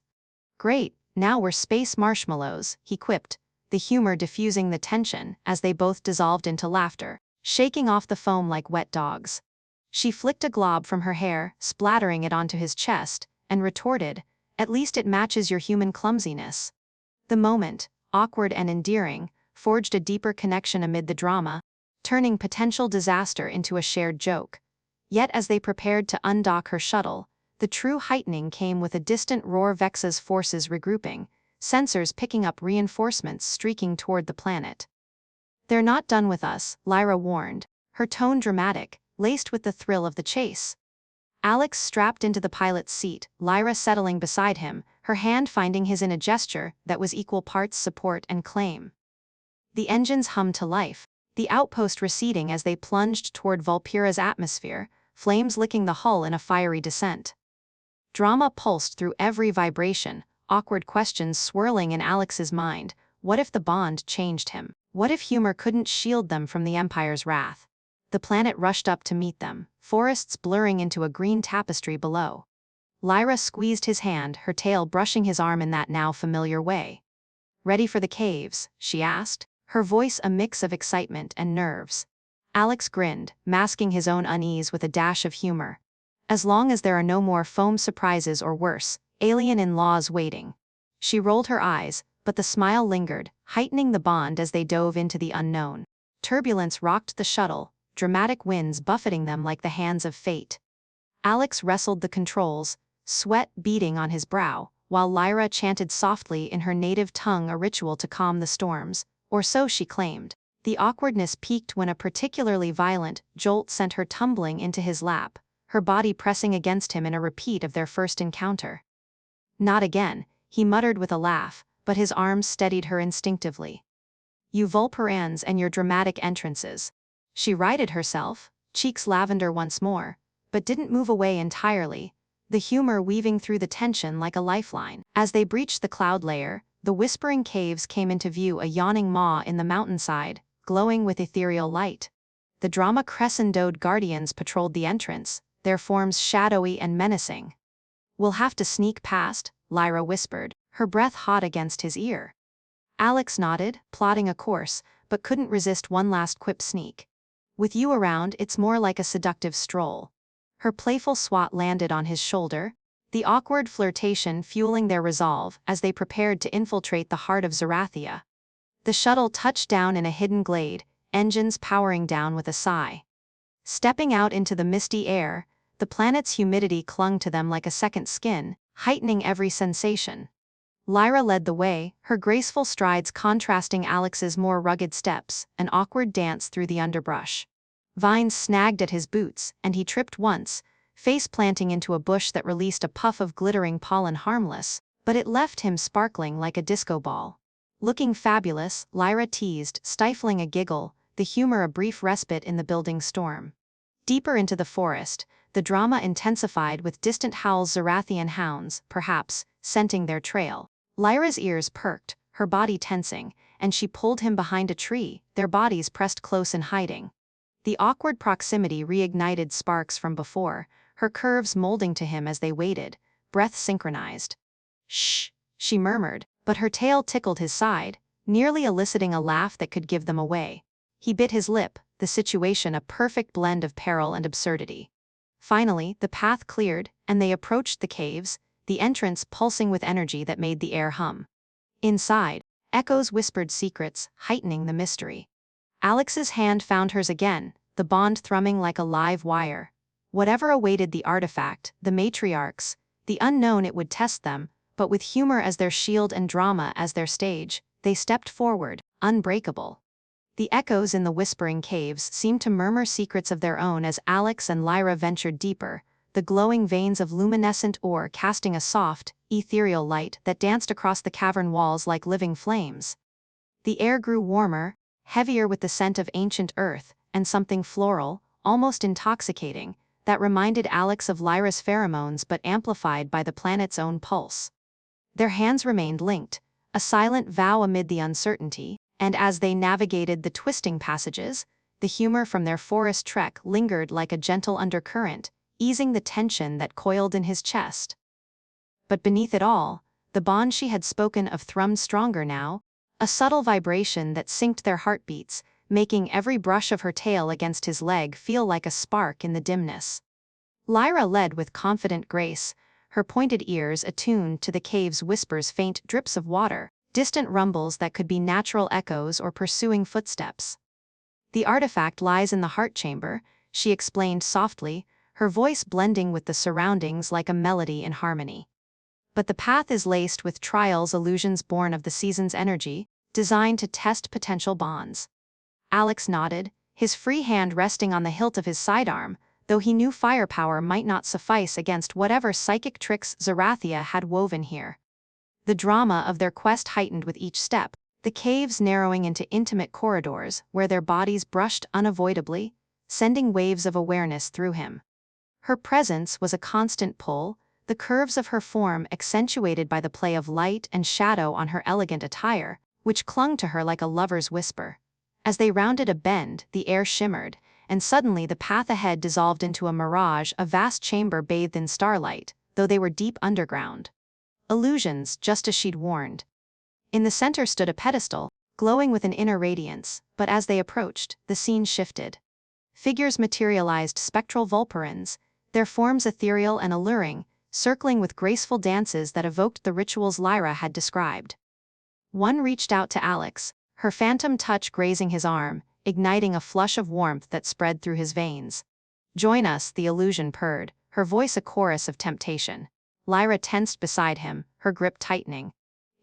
"Great, now we're space marshmallows," he quipped, the humor diffusing the tension as they both dissolved into laughter, shaking off the foam like wet dogs. She flicked a glob from her hair, splattering it onto his chest, and retorted, "At least it matches your human clumsiness." The moment, awkward and endearing, forged a deeper connection amid the drama, turning potential disaster into a shared joke. Yet as they prepared to undock her shuttle, the true heightening came with a distant roar. Vexa's forces regrouping, sensors picking up reinforcements streaking toward the planet. "They're not done with us," Lyra warned, her tone dramatic, laced with the thrill of the chase. Alex strapped into the pilot's seat, Lyra settling beside him, her hand finding his in a gesture that was equal parts support and claim. The engines hummed to life, the outpost receding as they plunged toward Vulpera's atmosphere, flames licking the hull in a fiery descent. Drama pulsed through every vibration, awkward questions swirling in Alex's mind. What if the bond changed him? What if humor couldn't shield them from the Empire's wrath? The planet rushed up to meet them, forests blurring into a green tapestry below. Lyra squeezed his hand, her tail brushing his arm in that now familiar way. "Ready for the caves?" she asked, her voice a mix of excitement and nerves. Alex grinned, masking his own unease with a dash of humor. "As long as there are no more foam surprises or worse, alien in-laws waiting." She rolled her eyes, but the smile lingered, heightening the bond as they dove into the unknown. Turbulence rocked the shuttle, dramatic winds buffeting them like the hands of fate. Alex wrestled the controls, sweat beading on his brow, while Lyra chanted softly in her native tongue, a ritual to calm the storms, or so she claimed. The awkwardness peaked when a particularly violent jolt sent her tumbling into his lap, her body pressing against him in a repeat of their first encounter. "Not again," he muttered with a laugh, but his arms steadied her instinctively. "You Vulperans and your dramatic entrances." She righted herself, cheeks lavender once more, but didn't move away entirely, the humor weaving through the tension like a lifeline. As they breached the cloud layer, the whispering caves came into view, a yawning maw in the mountainside, glowing with ethereal light. The drama crescendoed guardians patrolled the entrance, their forms shadowy and menacing. "We'll have to sneak past," Lyra whispered, her breath hot against his ear. Alex nodded, plotting a course, but couldn't resist one last quip. "Sneak. With you around, it's more like a seductive stroll." Her playful swat landed on his shoulder, the awkward flirtation fueling their resolve as they prepared to infiltrate the heart of Zerathia. The shuttle touched down in a hidden glade, engines powering down with a sigh. Stepping out into the misty air, the planet's humidity clung to them like a second skin, heightening every sensation. Lyra led the way, her graceful strides contrasting Alex's more rugged steps, an awkward dance through the underbrush. Vines snagged at his boots, and he tripped once, face planting into a bush that released a puff of glittering pollen. Harmless, but it left him sparkling like a disco ball. "Looking fabulous," Lyra teased, stifling a giggle, the humor a brief respite in the building storm. Deeper into the forest, the drama intensified with distant howls, Zerathian hounds, perhaps, scenting their trail. Lyra's ears perked, her body tensing, and she pulled him behind a tree, their bodies pressed close in hiding. The awkward proximity reignited sparks from before, her curves molding to him as they waited, breath synchronized. "Shh," she murmured, but her tail tickled his side, nearly eliciting a laugh that could give them away. He bit his lip, the situation a perfect blend of peril and absurdity. Finally, the path cleared, and they approached the caves, the entrance pulsing with energy that made the air hum. Inside, echoes whispered secrets, heightening the mystery. Alex's hand found hers again, the bond thrumming like a live wire. Whatever awaited the artifact, the matriarchs, The unknown it would test them, but with humor as their shield and drama as their stage, they stepped forward, unbreakable. The echoes in the whispering caves seemed to murmur secrets of their own as Alex and Lyra ventured deeper, the glowing veins of luminescent ore casting a soft, ethereal light that danced across the cavern walls like living flames. The air grew warmer, heavier with the scent of ancient earth, and something floral, almost intoxicating, that reminded Alex of Lyra's pheromones but amplified by the planet's own pulse. Their hands remained linked, a silent vow amid the uncertainty, and as they navigated the twisting passages, the humor from their forest trek lingered like a gentle undercurrent, easing the tension that coiled in his chest. But beneath it all, the bond she had spoken of thrummed stronger now, a subtle vibration that synced their heartbeats, making every brush of her tail against his leg feel like a spark in the dimness. Lyra led with confident grace, her pointed ears attuned to the cave's whispers, faint drips of water, distant rumbles that could be natural echoes or pursuing footsteps. The artifact lies in the heart chamber, she explained softly, her voice blending with the surroundings like a melody in harmony. But the path is laced with trials, illusions born of the season's energy, designed to test potential bonds. Alex nodded, his free hand resting on the hilt of his sidearm, though he knew firepower might not suffice against whatever psychic tricks Zerathia had woven here. The drama of their quest heightened with each step, the caves narrowing into intimate corridors where their bodies brushed unavoidably, sending waves of awareness through him. Her presence was a constant pull, the curves of her form accentuated by the play of light and shadow on her elegant attire, which clung to her like a lover's whisper. As they rounded a bend, the air shimmered, and suddenly the path ahead dissolved into a mirage, a vast chamber bathed in starlight, though they were deep underground. Illusions, just as she'd warned. In the center stood a pedestal, glowing with an inner radiance, but as they approached, the scene shifted. Figures materialized, spectral vulparins, their forms ethereal and alluring, circling with graceful dances that evoked the rituals Lyra had described. One reached out to Alex, her phantom touch grazing his arm, igniting a flush of warmth that spread through his veins. "Join us," the illusion purred, her voice a chorus of temptation. Lyra tensed beside him, her grip tightening.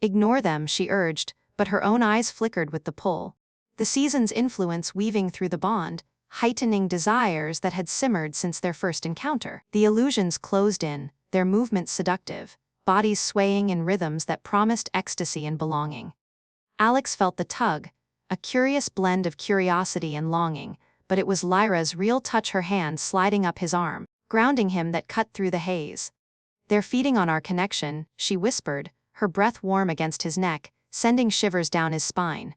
"Ignore them," she urged, but her own eyes flickered with the pull. The season's influence weaving through the bond, heightening desires that had simmered since their first encounter. The illusions closed in, their movements seductive, bodies swaying in rhythms that promised ecstasy and belonging. Alex felt the tug, a curious blend of curiosity and longing, but it was Lyra's real touch, her hand sliding up his arm, grounding him that cut through the haze. "They're feeding on our connection," she whispered, her breath warm against his neck, sending shivers down his spine.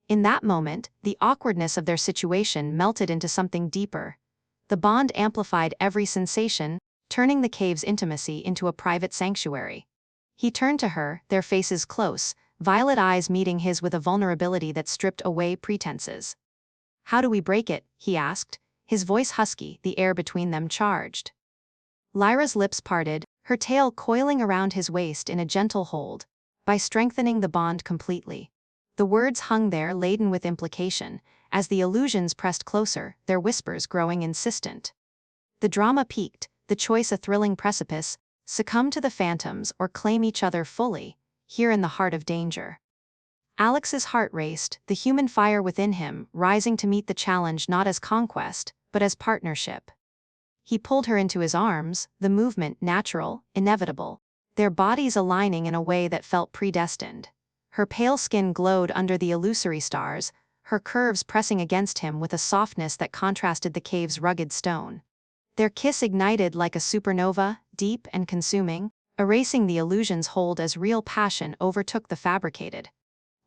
In that moment, the awkwardness of their situation melted into something deeper. The bond amplified every sensation, turning the cave's intimacy into a private sanctuary. He turned to her, their faces close, violet eyes meeting his with a vulnerability that stripped away pretenses. "How do we break it?" he asked, his voice husky, the air between them charged. Lyra's lips parted, her tail coiling around his waist in a gentle hold. "By strengthening the bond completely." The words hung there laden with implication, as the illusions pressed closer, their whispers growing insistent. The drama peaked, the choice a thrilling precipice, succumb to the phantoms or claim each other fully, here in the heart of danger. Alex's heart raced, the human fire within him rising to meet the challenge not as conquest, but as partnership. He pulled her into his arms, the movement natural, inevitable, their bodies aligning in a way that felt predestined. Her pale skin glowed under the illusory stars, her curves pressing against him with a softness that contrasted the cave's rugged stone. Their kiss ignited like a supernova, deep and consuming, erasing the illusion's hold as real passion overtook the fabricated.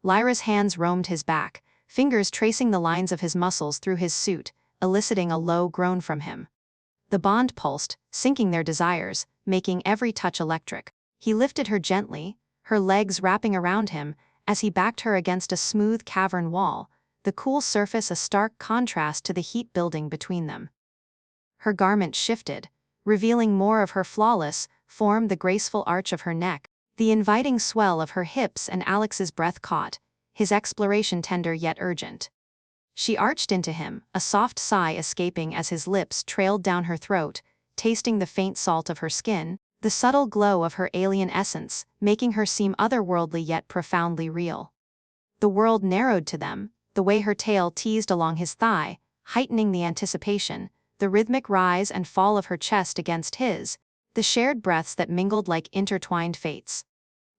Lyra's hands roamed his back, fingers tracing the lines of his muscles through his suit, eliciting a low groan from him. The bond pulsed, syncing their desires, making every touch electric. He lifted her gently, her legs wrapping around him, as he backed her against a smooth cavern wall, the cool surface a stark contrast to the heat building between them. Her garment shifted, revealing more of her flawless form, the graceful arch of her neck, the inviting swell of her hips, and Alex's breath caught, his exploration tender yet urgent. She arched into him, a soft sigh escaping as his lips trailed down her throat, tasting the faint salt of her skin, the subtle glow of her alien essence, making her seem otherworldly yet profoundly real. The world narrowed to them, the way her tail teased along his thigh, heightening the anticipation, the rhythmic rise and fall of her chest against his, the shared breaths that mingled like intertwined fates.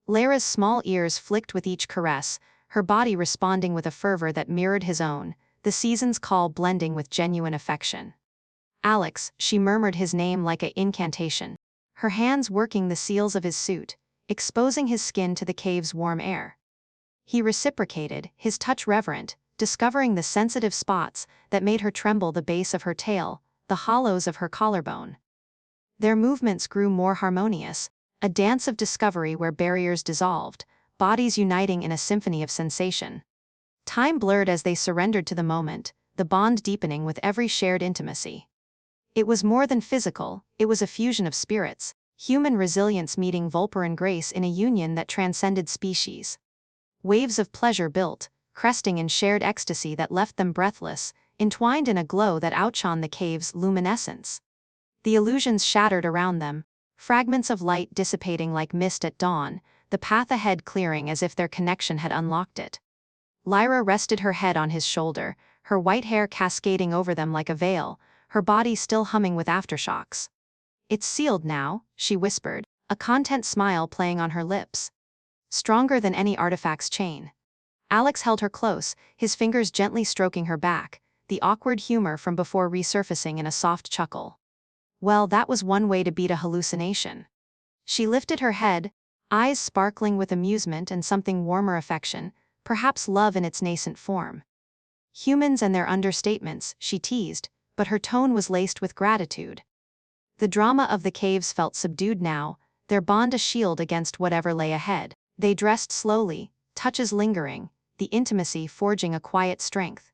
Lyra's small ears flicked with each caress, her body responding with a fervor that mirrored his own, the season's call blending with genuine affection. Alex, she murmured his name like an incantation, her hands working the seals of his suit, exposing his skin to the cave's warm air. He reciprocated, his touch reverent, discovering the sensitive spots that made her tremble, the base of her tail, the hollows of her collarbone. Their movements grew more harmonious, a dance of discovery where barriers dissolved, bodies uniting in a symphony of sensation. Time blurred as they surrendered to the moment, the bond deepening with every shared intimacy. It was more than physical, it was a fusion of spirits, human resilience meeting Vulperan grace in a union that transcended species. Waves of pleasure built, cresting in shared ecstasy that left them breathless, entwined in a glow that outshone the cave's luminescence. The illusions shattered around them, fragments of light dissipating like mist at dawn, the path ahead clearing as if their connection had unlocked it. Lyra rested her head on his shoulder, her white hair cascading over them like a veil, her body still humming with aftershocks. "It's sealed now," she whispered, a content smile playing on her lips. "Stronger than any artifact's chain." Alex held her close, his fingers gently stroking her back, the awkward humor from before resurfacing in a soft chuckle. Well, that was one way to beat a hallucination. She lifted her head, eyes sparkling with amusement and something warmer affection, perhaps love in its nascent form. "Humans and their understatements," she teased, but her tone was laced with gratitude. The drama of the caves felt subdued now, their bond a shield against whatever lay ahead. They dressed slowly, touches lingering, the intimacy forging a quiet strength.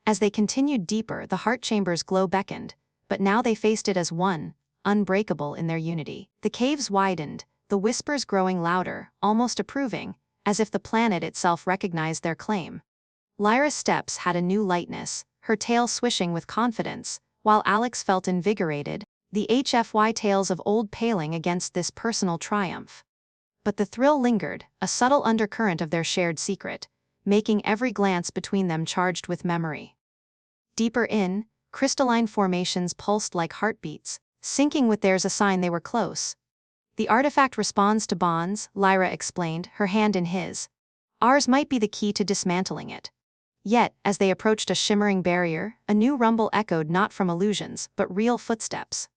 As they continued deeper, the heart chamber's glow beckoned, but now they faced it as one, unbreakable in their unity. The caves widened, the whispers growing louder, almost approving, as if the planet itself recognized their claim. Lyra's steps had a new lightness, her tail swishing with confidence, while Alex felt invigorated, the HFY tales of old paling against this personal triumph. But the thrill lingered, a subtle undercurrent of their shared secret, making every glance between them charged with memory. Deeper in, crystalline formations pulsed like heartbeats, syncing with theirs, a sign they were close. "The artifact responds to bonds," Lyra explained, her hand in his. "Ours might be the key to dismantling it." Yet, as they approached a shimmering barrier, a new rumble echoed, not from illusions, but real footsteps.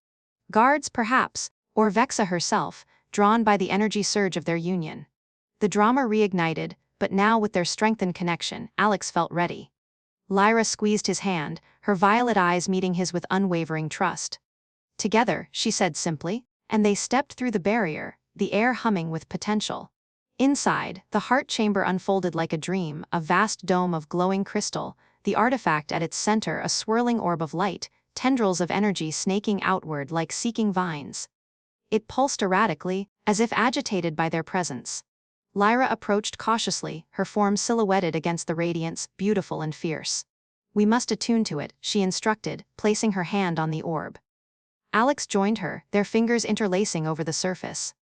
Guards, perhaps, or Vexa herself, drawn by the energy surge of their union. The drama reignited, but now with their strengthened connection, Alex felt ready. Lyra squeezed his hand, her violet eyes meeting his with unwavering trust. "Together," she said simply, and they stepped through the barrier, the air humming with potential. Inside, the heart chamber unfolded like a dream, a vast dome of glowing crystal, the artifact at its center a swirling orb of light, tendrils of energy snaking outward like seeking vines. It pulsed erratically, as if agitated by their presence. Lyra approached cautiously, her form silhouetted against the radiance, beautiful and fierce. "We must attune to it," she instructed, placing her hand on the orb. Alex joined her, their fingers interlacing over the surface.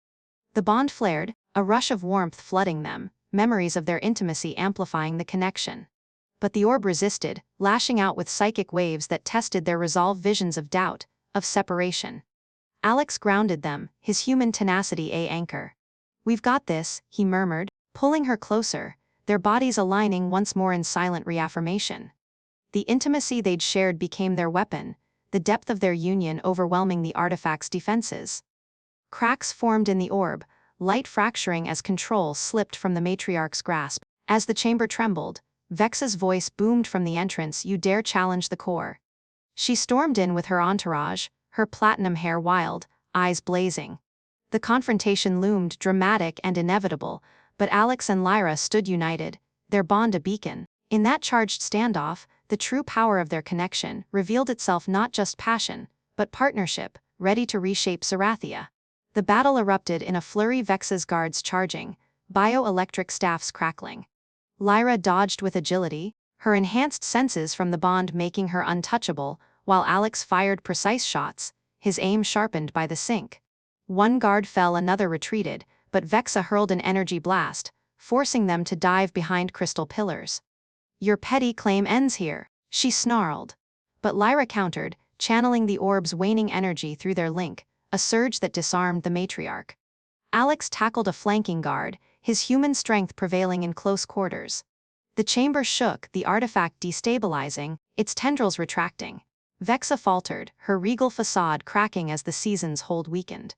The bond flared, a rush of warmth flooding them, memories of their intimacy amplifying the connection. But the orb resisted, lashing out with psychic waves that tested their resolve, visions of doubt, of separation. Alex grounded them, his human tenacity a anchor. "We've got this," he murmured, pulling her closer, their bodies aligning once more in silent reaffirmation. The intimacy they'd shared became their weapon, the depth of their union overwhelming the artifact's defenses. Cracks formed in the orb, light fracturing as control slipped from the matriarch's grasp. As the chamber trembled, Vexa's voice boomed from the entrance, "You dare challenge the core." She stormed in with her entourage, her platinum hair wild, eyes blazing. The confrontation loomed dramatic and inevitable, but Alex and Lyra stood united, their bond a beacon. In that charged standoff, the true power of their connection revealed itself, not just passion, but partnership, ready to reshape Zerathia. The battle erupted in a flurry, Vexa's guards charging, bioelectric staffs crackling. Lyra dodged with agility, her enhanced senses from the bond making her untouchable, while Alex fired precise shots, his aim sharpened by the sync. One guard fell, another retreated, but Vexa hurled an energy blast, forcing them to dive behind crystal pillars. "Your petty claim ends here," she snarled. But Lyra countered, channeling the orb's waning energy through their link, a surge that disarmed the matriarch. Alex tackled a flanking guard, his human strength prevailing in close quarters. The chamber shook, the artifact destabilizing, its tendrils retracting. Vexa faltered, her regal facade cracking as the season's hold weakened.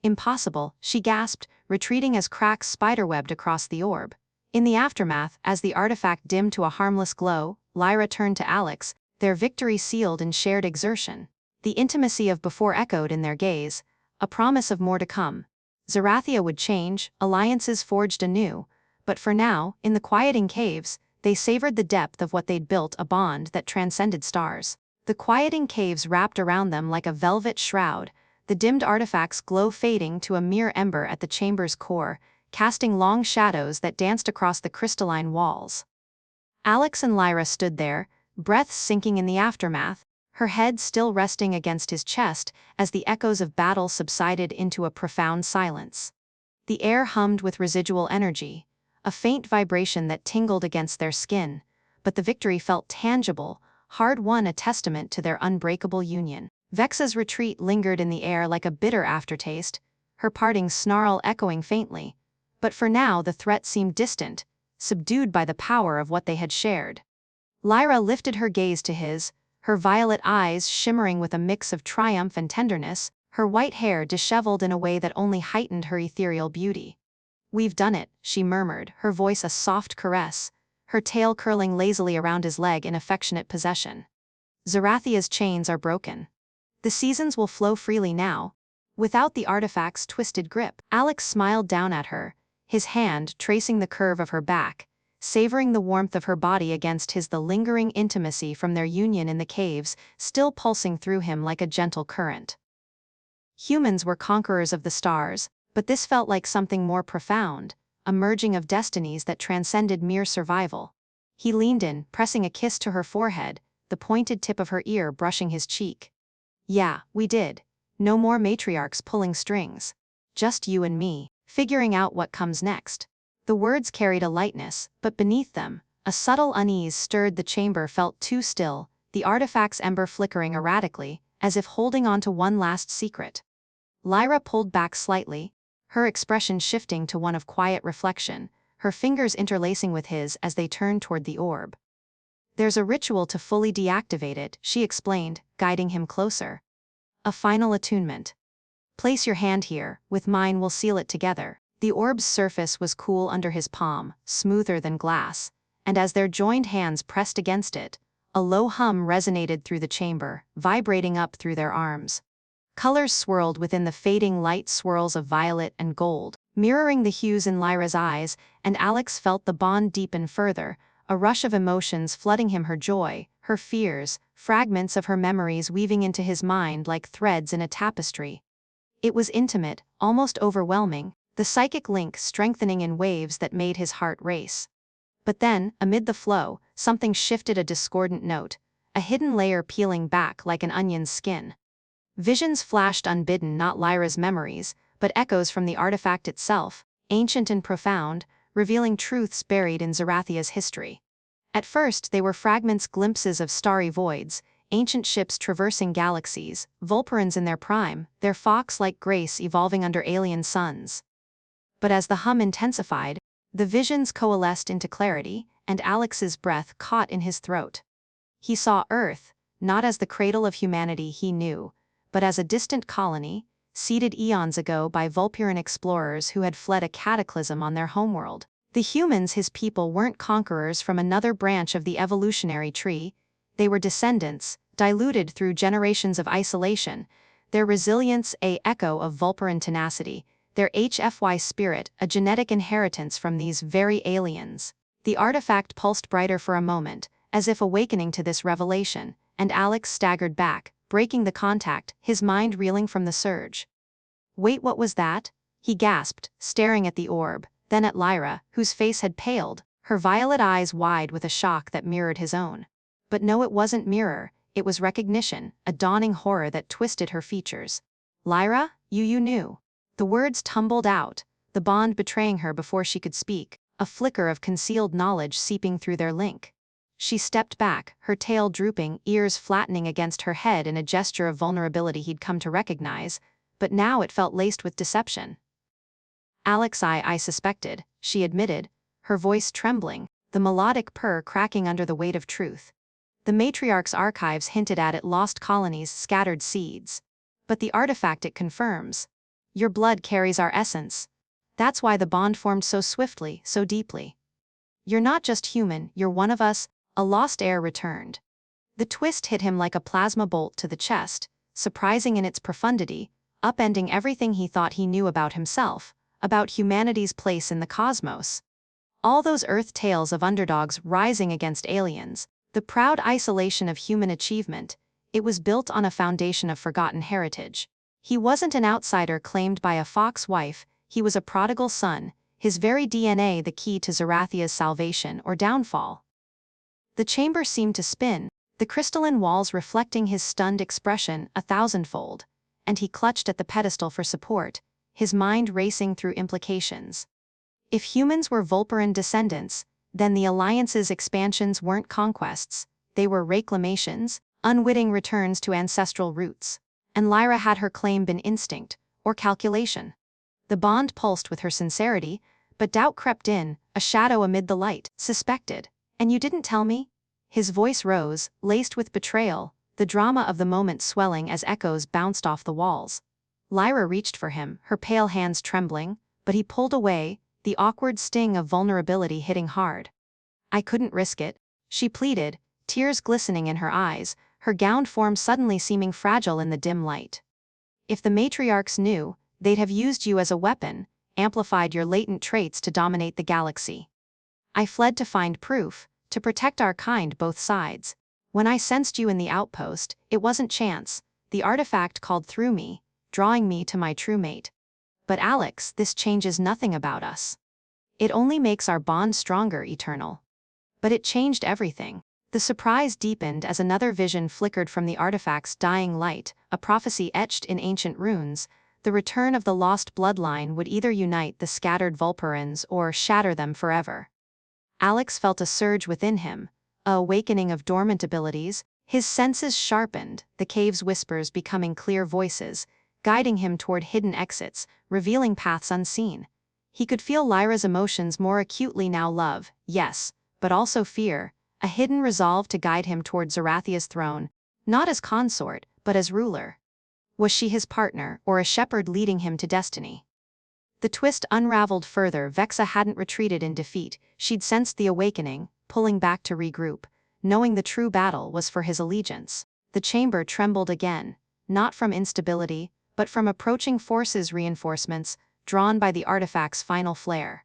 "Impossible," she gasped, retreating as cracks spiderwebbed across the orb. In the aftermath, as the artifact dimmed to a harmless glow, Lyra turned to Alex, their victory sealed in shared exertion. The intimacy of before echoed in their gaze, a promise of more to come. Zerathia would change, alliances forged anew, but for now, in the quieting caves, they savored the depth of what they'd built, a bond that transcended stars. The quieting caves wrapped around them like a velvet shroud, the dimmed artifact's glow fading to a mere ember at the chamber's core, casting long shadows that danced across the crystalline walls. Alex and Lyra stood there, breaths sinking in the aftermath, her head still resting against his chest as the echoes of battle subsided into a profound silence. The air hummed with residual energy, a faint vibration that tingled against their skin, but the victory felt tangible, hard-won, a testament to their unbreakable union. Vexa's retreat lingered in the air like a bitter aftertaste, her parting snarl echoing faintly, but for now the threat seemed distant, subdued by the power of what they had shared. Lyra lifted her gaze to his, her violet eyes shimmering with a mix of triumph and tenderness, her white hair disheveled in a way that only heightened her ethereal beauty. "We've done it," she murmured, her voice a soft caress, her tail curling lazily around his leg in affectionate possession. "Zerathia's chains are broken. The seasons will flow freely now, without the artifact's twisted grip." Alex smiled down at her, his hand tracing the curve of her back, savoring the warmth of her body against his, the lingering intimacy from their union in the caves still pulsing through him like a gentle current. Humans were conquerors of the stars, but this felt like something more profound, a merging of destinies that transcended mere survival. He leaned in, pressing a kiss to her forehead, the pointed tip of her ear brushing his cheek. "Yeah, we did. No more matriarchs pulling strings. Just you and me, figuring out what comes next." The words carried a lightness, but beneath them, a subtle unease stirred. The chamber felt too still, the artifact's ember flickering erratically, as if holding on to one last secret. Lyra pulled back slightly, her expression shifting to one of quiet reflection, her fingers interlacing with his as they turned toward the orb. "There's a ritual to fully deactivate it," she explained, guiding him closer. "A final attunement. Place your hand here, with mine we'll seal it together." The orb's surface was cool under his palm, smoother than glass, and as their joined hands pressed against it, a low hum resonated through the chamber, vibrating up through their arms. Colors swirled within the fading light, swirls of violet and gold, mirroring the hues in Lyra's eyes, and Alex felt the bond deepen further, a rush of emotions flooding him, her joy, her fears, fragments of her memories weaving into his mind like threads in a tapestry. It was intimate, almost overwhelming, the psychic link strengthening in waves that made his heart race. But then, amid the flow, something shifted, a discordant note, a hidden layer peeling back like an onion's skin. Visions flashed unbidden, not Lyra's memories, but echoes from the artifact itself, ancient and profound, revealing truths buried in Zerathia's history. At first they were fragments, glimpses of starry voids, ancient ships traversing galaxies, Vulperans in their prime, their fox-like grace evolving under alien suns. But as the hum intensified, the visions coalesced into clarity, and Alex's breath caught in his throat. He saw Earth, not as the cradle of humanity he knew, but as a distant colony, seeded eons ago by Vulperan explorers who had fled a cataclysm on their homeworld. The humans, his people, weren't conquerors from another branch of the evolutionary tree, they were descendants, diluted through generations of isolation, their resilience an echo of Vulperan tenacity, their HFY spirit a genetic inheritance from these very aliens. The artifact pulsed brighter for a moment, as if awakening to this revelation, and Alex staggered back, breaking the contact, his mind reeling from the surge. "Wait, what was that?" he gasped, staring at the orb, then at Lyra, whose face had paled, her violet eyes wide with a shock that mirrored his own. But no, it wasn't mirror, it was recognition, a dawning horror that twisted her features. "Lyra, you knew." The words tumbled out, the bond betraying her before she could speak, a flicker of concealed knowledge seeping through their link. She stepped back, her tail drooping, ears flattening against her head in a gesture of vulnerability he'd come to recognize, but now it felt laced with deception. Alex, I suspected, she admitted, her voice trembling, the melodic purr cracking under the weight of truth. The matriarch's archives hinted at it lost colonies, scattered seeds. But the artifact it confirms. Your blood carries our essence. That's why the bond formed so swiftly, so deeply. You're not just human, you're one of us, a lost heir returned. The twist hit him like a plasma bolt to the chest, surprising in its profundity, upending everything he thought he knew about himself, about humanity's place in the cosmos. All those Earth tales of underdogs rising against aliens, the proud isolation of human achievement, it was built on a foundation of forgotten heritage. He wasn't an outsider claimed by a fox wife, he was a prodigal son, his very DNA the key to Zarathia's salvation or downfall. The chamber seemed to spin, the crystalline walls reflecting his stunned expression 1,000-fold, and he clutched at the pedestal for support, his mind racing through implications. If humans were Vulperan descendants, then the Alliance's expansions weren't conquests, they were reclamations, unwitting returns to ancestral roots. And Lyra had her claim been instinct, or calculation. The bond pulsed with her sincerity, but doubt crept in, a shadow amid the light. Suspected. And you didn't tell me? His voice rose, laced with betrayal, the drama of the moment swelling as echoes bounced off the walls. Lyra reached for him, her pale hands trembling, but he pulled away, the awkward sting of vulnerability hitting hard. I couldn't risk it, she pleaded, tears glistening in her eyes, her gowned form suddenly seeming fragile in the dim light. If the matriarchs knew, they'd have used you as a weapon, amplified your latent traits to dominate the galaxy. I fled to find proof, to protect our kind both sides. When I sensed you in the outpost, it wasn't chance, the artifact called through me, drawing me to my true mate. But Alex, this changes nothing about us. It only makes our bond stronger, eternal. But it changed everything. The surprise deepened as another vision flickered from the artifact's dying light, a prophecy etched in ancient runes. The return of the lost bloodline would either unite the scattered Vulperans or shatter them forever. Alex felt a surge within him, a awakening of dormant abilities, his senses sharpened, the cave's whispers becoming clear voices, guiding him toward hidden exits, revealing paths unseen. He could feel Lyra's emotions more acutely now, love, yes, but also fear, a hidden resolve to guide him toward Zarathia's throne, not as consort, but as ruler. Was she his partner, or a shepherd leading him to destiny? The twist unraveled further. Vexa hadn't retreated in defeat, she'd sensed the awakening, pulling back to regroup, knowing the true battle was for his allegiance. The chamber trembled again, not from instability, but from approaching forces, reinforcements, drawn by the artifact's final flare.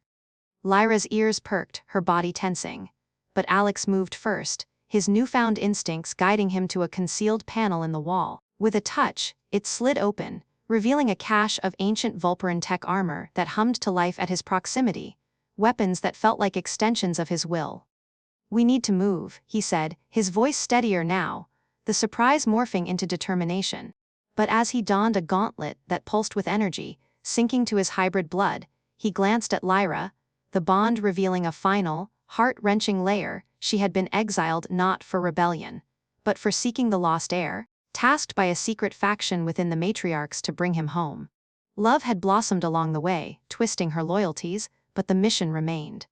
Lyra's ears perked, her body tensing. But Alex moved first, his newfound instincts guiding him to a concealed panel in the wall. With a touch, it slid open, revealing a cache of ancient Vulperan tech armor that hummed to life at his proximity, weapons that felt like extensions of his will. We need to move, he said, his voice steadier now, the surprise morphing into determination. But as he donned a gauntlet that pulsed with energy, sinking to his hybrid blood, he glanced at Lyra, the bond revealing a final, heart-wrenching layer. She had been exiled not for rebellion, but for seeking the lost heir, tasked by a secret faction within the matriarchs to bring him home. Love had blossomed along the way, twisting her loyalties, but the mission remained.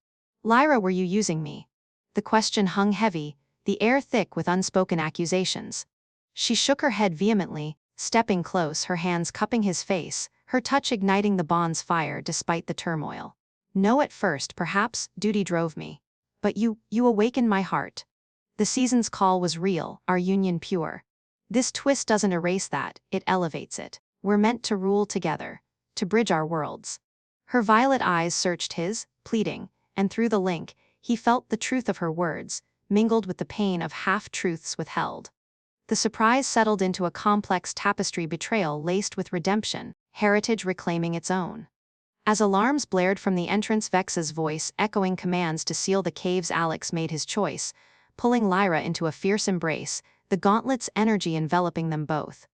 Lyra, were you using me? The question hung heavy, the air thick with unspoken accusations. She shook her head vehemently, stepping close, her hands cupping his face, her touch igniting the bond's fire despite the turmoil. No, at first, perhaps, duty drove me. But you awakened my heart. The season's call was real, our union pure. This twist doesn't erase that, it elevates it. We're meant to rule together, to bridge our worlds. Her violet eyes searched his, pleading, and through the link, he felt the truth of her words, mingled with the pain of half-truths withheld. The surprise settled into a complex tapestry, betrayal laced with redemption, heritage reclaiming its own. As alarms blared from the entrance, Vexa's voice echoing commands to seal the caves, Alex made his choice, pulling Lyra into a fierce embrace, the gauntlet's energy enveloping them both.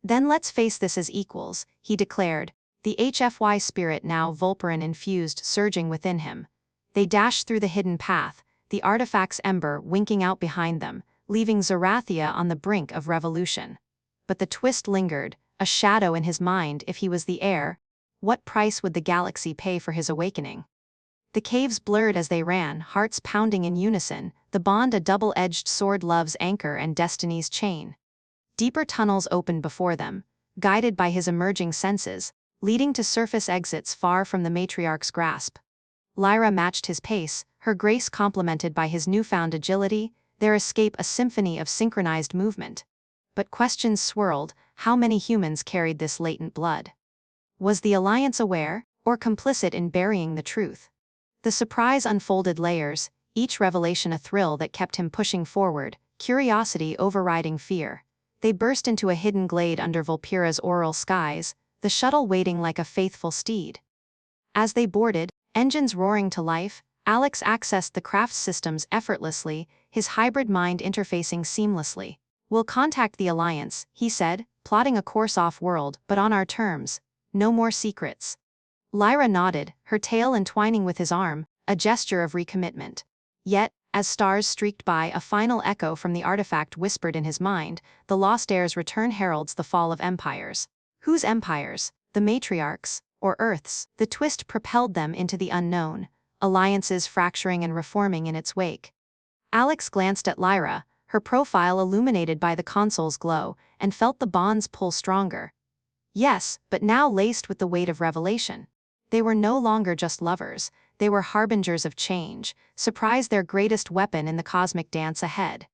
Then let's face this as equals, he declared, the HFY spirit now Vulperin-infused surging within him. They dashed through the hidden path, the artifact's ember winking out behind them, leaving Zerathia on the brink of revolution. But the twist lingered, a shadow in his mind. If he was the heir, what price would the galaxy pay for his awakening? The caves blurred as they ran, hearts pounding in unison, the bond a double-edged sword, love's anchor and destiny's chain. Deeper tunnels opened before them, guided by his emerging senses, leading to surface exits far from the matriarch's grasp. Lyra matched his pace, her grace complemented by his newfound agility, their escape a symphony of synchronized movement. But questions swirled: how many humans carried this latent blood? Was the Alliance aware, or complicit in burying the truth? The surprise unfolded layers, each revelation a thrill that kept him pushing forward, curiosity overriding fear. They burst into a hidden glade under Vulpera's aural skies, the shuttle waiting like a faithful steed. As they boarded, engines roaring to life, Alex accessed the craft's systems effortlessly, his hybrid mind interfacing seamlessly. "We'll contact the Alliance," he said, plotting a course off-world, "but on our terms. No more secrets." Lyra nodded, her tail entwining with his arm, a gesture of recommitment. Yet, as stars streaked by, a final echo from the artifact whispered in his mind: the Lost Heir's return heralds the fall of empires. Whose empires? The matriarchs, or Earth's? The twist propelled them into the unknown, alliances fracturing and reforming in its wake. Alex glanced at Lyra, her profile illuminated by the console's glow, and felt the bonds pull stronger. Yes, but now laced with the weight of revelation. They were no longer just lovers, they were harbingers of change, surprise, their greatest weapon in the cosmic dance ahead.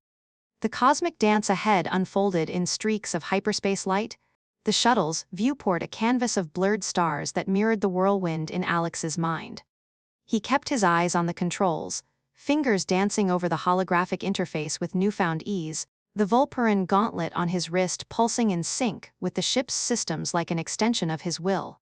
The cosmic dance ahead unfolded in streaks of hyperspace light, the shuttle's viewport a canvas of blurred stars that mirrored the whirlwind in Alex's mind. He kept his eyes on the controls, fingers dancing over the holographic interface with newfound ease, the Vulperin gauntlet on his wrist pulsing in sync with the ship's systems like an extension of his will.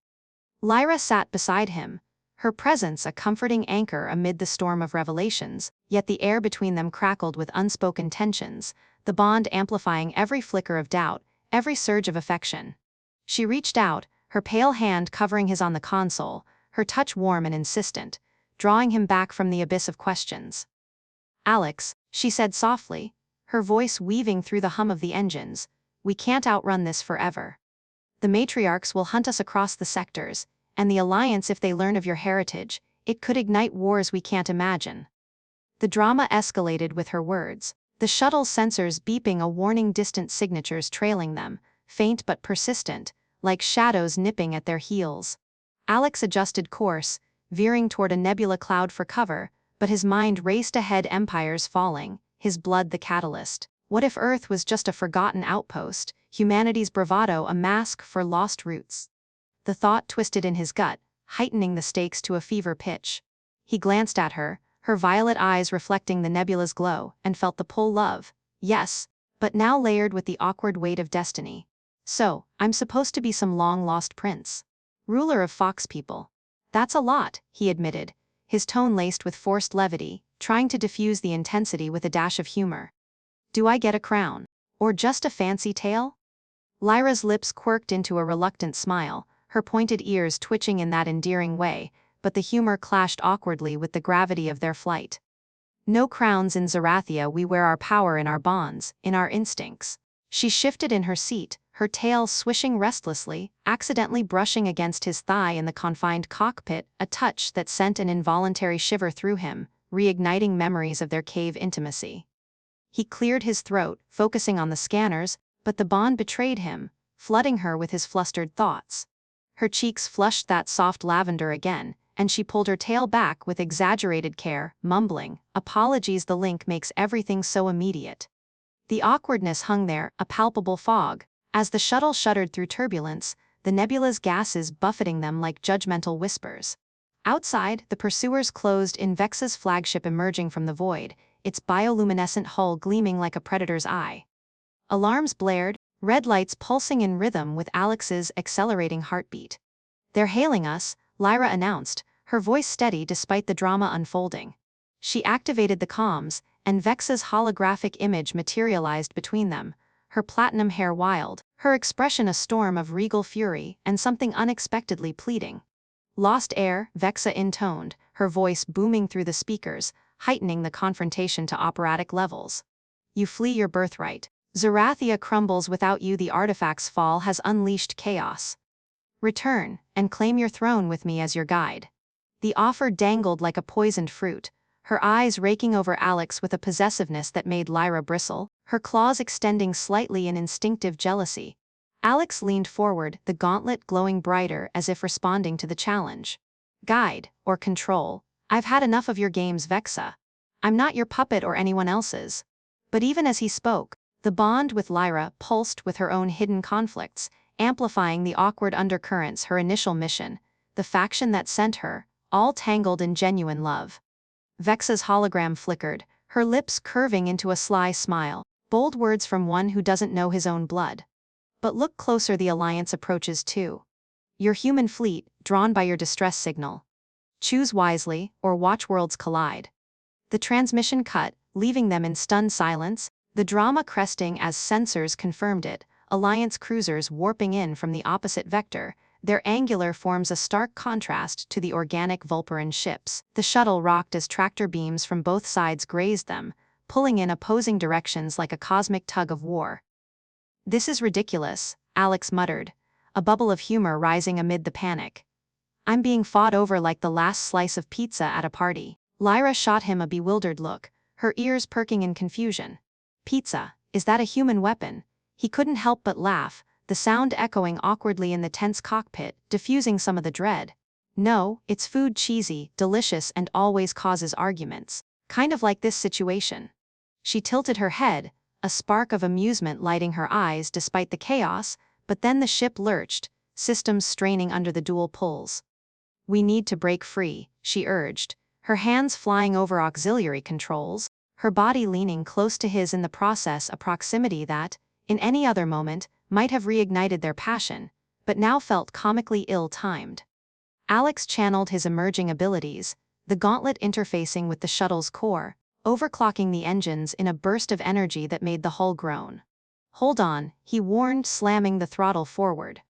Lyra sat beside him, her presence a comforting anchor amid the storm of revelations, yet the air between them crackled with unspoken tensions, the bond amplifying every flicker of doubt, every surge of affection. She reached out, her pale hand covering his on the console, her touch warm and insistent, drawing him back from the abyss of questions. "Alex," she said softly, her voice weaving through the hum of the engines, "we can't outrun this forever. The matriarchs will hunt us across the sectors, and the Alliance, if they learn of your heritage, it could ignite wars we can't imagine." The drama escalated with her words, the shuttle's sensors beeping a warning, distant signatures trailing them, faint but persistent, like shadows nipping at their heels. Alex adjusted course, veering toward a nebula cloud for cover, but his mind raced ahead, empires falling, his blood the catalyst. What if Earth was just a forgotten outpost, humanity's bravado a mask for lost roots? The thought twisted in his gut, heightening the stakes to a fever pitch. He glanced at her, her violet eyes reflecting the nebula's glow, and felt the pull. Love, yes, but now layered with the awkward weight of destiny. "So, I'm supposed to be some long-lost prince? Ruler of fox people? That's a lot," he admitted, his tone laced with forced levity, trying to diffuse the intensity with a dash of humor. "Do I get a crown? Or just a fancy tale?" Lyra's lips quirked into a reluctant smile, her pointed ears twitching in that endearing way, but the humor clashed awkwardly with the gravity of their flight. "No crowns in Zerathia, we wear our power in our bonds, in our instincts." She shifted in her seat, her tail swishing restlessly, accidentally brushing against his thigh in the confined cockpit, a touch that sent an involuntary shiver through him, reigniting memories of their cave intimacy. He cleared his throat, focusing on the scanners, but the bond betrayed him, flooding her with his flustered thoughts. Her cheeks flushed that soft lavender again, and she pulled her tail back with exaggerated care, mumbling, "Apologies, the link makes everything so immediate." The awkwardness hung there, a palpable fog, as the shuttle shuddered through turbulence, the nebula's gases buffeting them like judgmental whispers. Outside, the pursuers closed in, Vex's flagship emerging from the void, its bioluminescent hull gleaming like a predator's eye. Alarms blared, red lights pulsing in rhythm with Alex's accelerating heartbeat. "They're hailing us," Lyra announced, her voice steady despite the drama unfolding. She activated the comms, and Vex's holographic image materialized between them, her platinum hair wild, her expression a storm of regal fury and something unexpectedly pleading. "Lost heir," Vexa intoned, her voice booming through the speakers, heightening the confrontation to operatic levels. "You flee your birthright. Zerathia crumbles without you. The artifact's fall has unleashed chaos. Return, and claim your throne with me as your guide." The offer dangled like a poisoned fruit, her eyes raking over Alex with a possessiveness that made Lyra bristle, her claws extending slightly in instinctive jealousy. Alex leaned forward, the gauntlet glowing brighter as if responding to the challenge. "Guide, or control, I've had enough of your games, Vexa. I'm not your puppet or anyone else's." But even as he spoke, the bond with Lyra pulsed with her own hidden conflicts, amplifying the awkward undercurrents her initial mission, the faction that sent her, all tangled in genuine love. Vexa's hologram flickered, her lips curving into a sly smile, bold words from one who doesn't know his own blood. "But look closer, the Alliance approaches too. Your human fleet, drawn by your distress signal. Choose wisely, or watch worlds collide." The transmission cut, leaving them in stunned silence, the drama cresting as sensors confirmed it, Alliance cruisers warping in from the opposite vector, their angular forms a stark contrast to the organic Vulperan ships. The shuttle rocked as tractor beams from both sides grazed them, pulling in opposing directions like a cosmic tug of war. "This is ridiculous," Alex muttered, a bubble of humor rising amid the panic. "I'm being fought over like the last slice of pizza at a party." Lyra shot him a bewildered look, her ears perking in confusion. "Pizza, is that a human weapon?" He couldn't help but laugh, the sound echoing awkwardly in the tense cockpit, diffusing some of the dread. "No, it's food, cheesy, delicious, and always causes arguments. Kind of like this situation." She tilted her head, a spark of amusement lighting her eyes despite the chaos, but then the ship lurched, systems straining under the dual pulls. "We need to break free," she urged, her hands flying over auxiliary controls, her body leaning close to his in the process, a proximity that, in any other moment, might have reignited their passion, but now felt comically ill-timed. Alex channeled his emerging abilities, the gauntlet interfacing with the shuttle's core, overclocking the engines in a burst of energy that made the hull groan. "Hold on," he warned, slamming the throttle forward.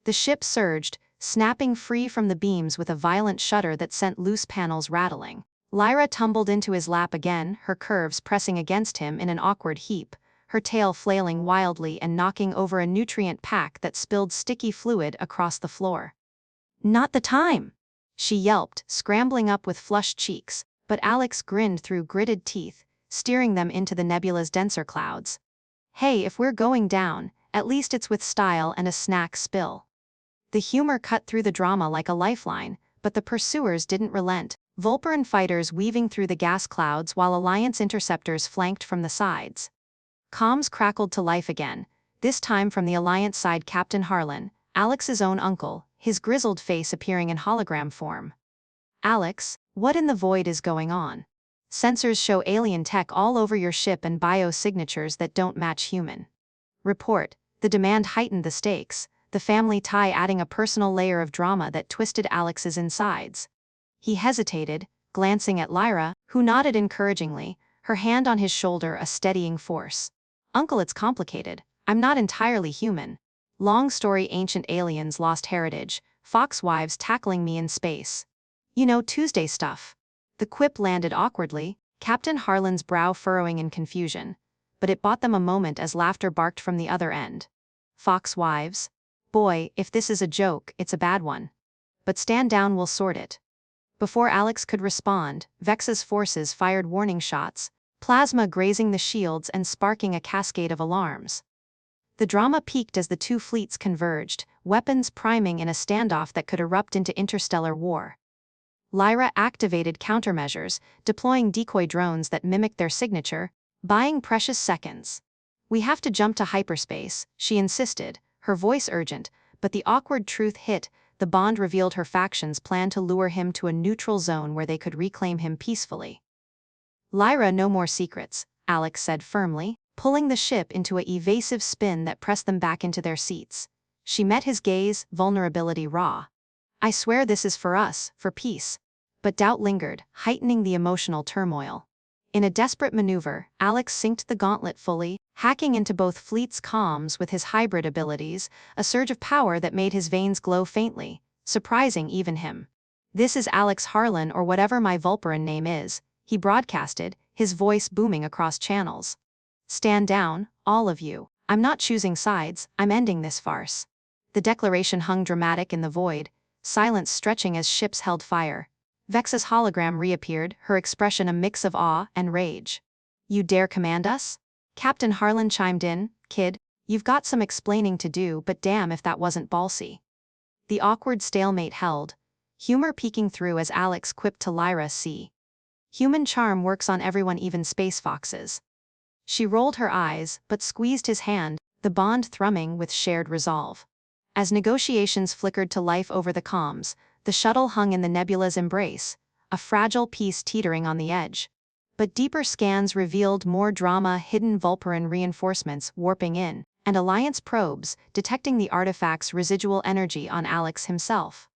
The ship surged, snapping free from the beams with a violent shudder that sent loose panels rattling. Lyra tumbled into his lap again, her curves pressing against him in an awkward heap, her tail flailing wildly and knocking over a nutrient pack that spilled sticky fluid across the floor. "Not the time!" she yelped, scrambling up with flushed cheeks, but Alex grinned through gritted teeth, steering them into the nebula's denser clouds. "Hey, if we're going down, at least it's with style and a snack spill." The humor cut through the drama like a lifeline, but the pursuers didn't relent, Vulperan fighters weaving through the gas clouds while Alliance interceptors flanked from the sides. Comms crackled to life again, this time from the Alliance side. Captain Harlan, Alex's own uncle, his grizzled face appearing in hologram form. "Alex, what in the void is going on? Sensors show alien tech all over your ship and biosignatures that don't match human. Report." The demand heightened the stakes, the family tie adding a personal layer of drama that twisted Alex's insides. He hesitated, glancing at Lyra, who nodded encouragingly, her hand on his shoulder a steadying force. "Uncle, it's complicated. I'm not entirely human. Long story, ancient aliens, lost heritage, fox wives tackling me in space. You know, Tuesday stuff." The quip landed awkwardly, Captain Harlan's brow furrowing in confusion, but it bought them a moment as laughter barked from the other end. "Fox wives? Boy, if this is a joke, it's a bad one. But stand down, we'll sort it." Before Alex could respond, Vexa's forces fired warning shots, plasma grazing the shields and sparking a cascade of alarms. The drama peaked as the two fleets converged, weapons priming in a standoff that could erupt into interstellar war. Lyra activated countermeasures, deploying decoy drones that mimicked their signature, buying precious seconds. "We have to jump to hyperspace," she insisted, her voice urgent, but the awkward truth hit. The bond revealed her faction's plan to lure him to a neutral zone where they could reclaim him peacefully. "Lyra, no more secrets," Alex said firmly, pulling the ship into an evasive spin that pressed them back into their seats. She met his gaze, vulnerability raw. "I swear this is for us, for peace." But doubt lingered, heightening the emotional turmoil. In a desperate maneuver, Alex synced the gauntlet fully, hacking into both fleets' comms with his hybrid abilities, a surge of power that made his veins glow faintly, surprising even him. "This is Alex Harlan or whatever my Vulperan name is," he broadcasted, his voice booming across channels. "Stand down, all of you. I'm not choosing sides, I'm ending this farce." The declaration hung dramatic in the void, silence stretching as ships held fire. Vexa's hologram reappeared, her expression a mix of awe and rage. "You dare command us?" Captain Harlan chimed in. "Kid, you've got some explaining to do, but damn if that wasn't ballsy." The awkward stalemate held, humor peeking through as Alex quipped to Lyra, "See? Human charm works on everyone, even space foxes." She rolled her eyes, but squeezed his hand, the bond thrumming with shared resolve. As negotiations flickered to life over the comms, the shuttle hung in the nebula's embrace, a fragile piece teetering on the edge. But deeper scans revealed more drama, hidden Vulperan reinforcements warping in, and Alliance probes detecting the artifact's residual energy on Alex himself.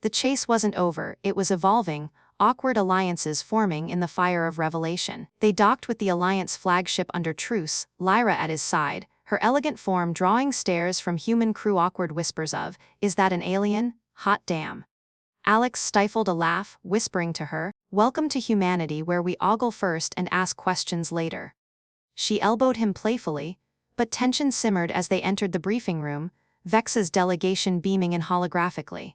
The chase wasn't over, it was evolving, awkward alliances forming in the fire of revelation. They docked with the Alliance flagship under truce, Lyra at his side, her elegant form drawing stares from human crew. Awkward whispers of, "Is that an alien? Hot damn." Alex stifled a laugh, whispering to her, "Welcome to humanity, where we ogle first and ask questions later." She elbowed him playfully, but tension simmered as they entered the briefing room, Vexa's delegation beaming in holographically.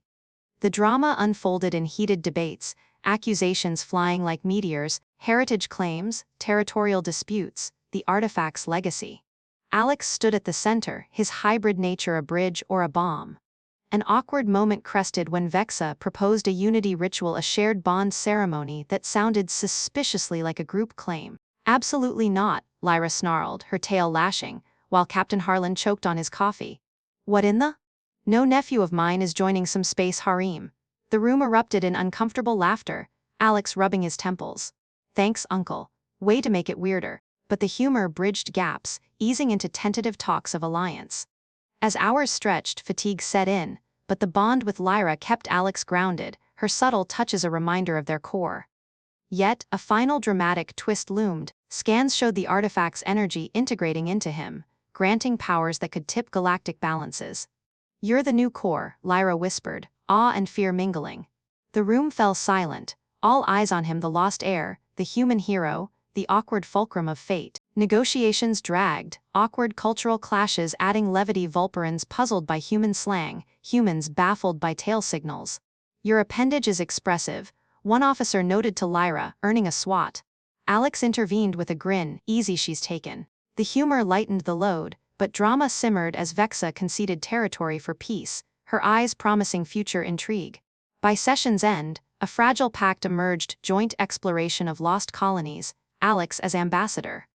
The drama unfolded in heated debates, accusations flying like meteors, heritage claims, territorial disputes, the artifact's legacy. Alex stood at the center, his hybrid nature a bridge or a bomb. An awkward moment crested when Vexa proposed a unity ritual, a shared bond ceremony that sounded suspiciously like a group claim. "Absolutely not," Lyra snarled, her tail lashing, while Captain Harlan choked on his coffee. "What in the? No nephew of mine is joining some space harem." The room erupted in uncomfortable laughter, Alex rubbing his temples. "Thanks, uncle. Way to make it weirder." But the humor bridged gaps, easing into tentative talks of alliance. As hours stretched, fatigue set in, but the bond with Lyra kept Alex grounded, her subtle touches a reminder of their core. Yet, a final dramatic twist loomed. Scans showed the artifact's energy integrating into him, granting powers that could tip galactic balances. "You're the new core," Lyra whispered, awe and fear mingling. The room fell silent, all eyes on him, the lost heir, the human hero, the awkward fulcrum of fate. Negotiations dragged, awkward cultural clashes adding levity. Vulperans puzzled by human slang, humans baffled by tail signals. "Your appendage is expressive," one officer noted to Lyra, earning a swat. Alex intervened with a grin, "Easy, she's taken." The humor lightened the load, but drama simmered as Vexa conceded territory for peace, her eyes promising future intrigue. By session's end, a fragile pact emerged, joint exploration of lost colonies, Alex as ambassador.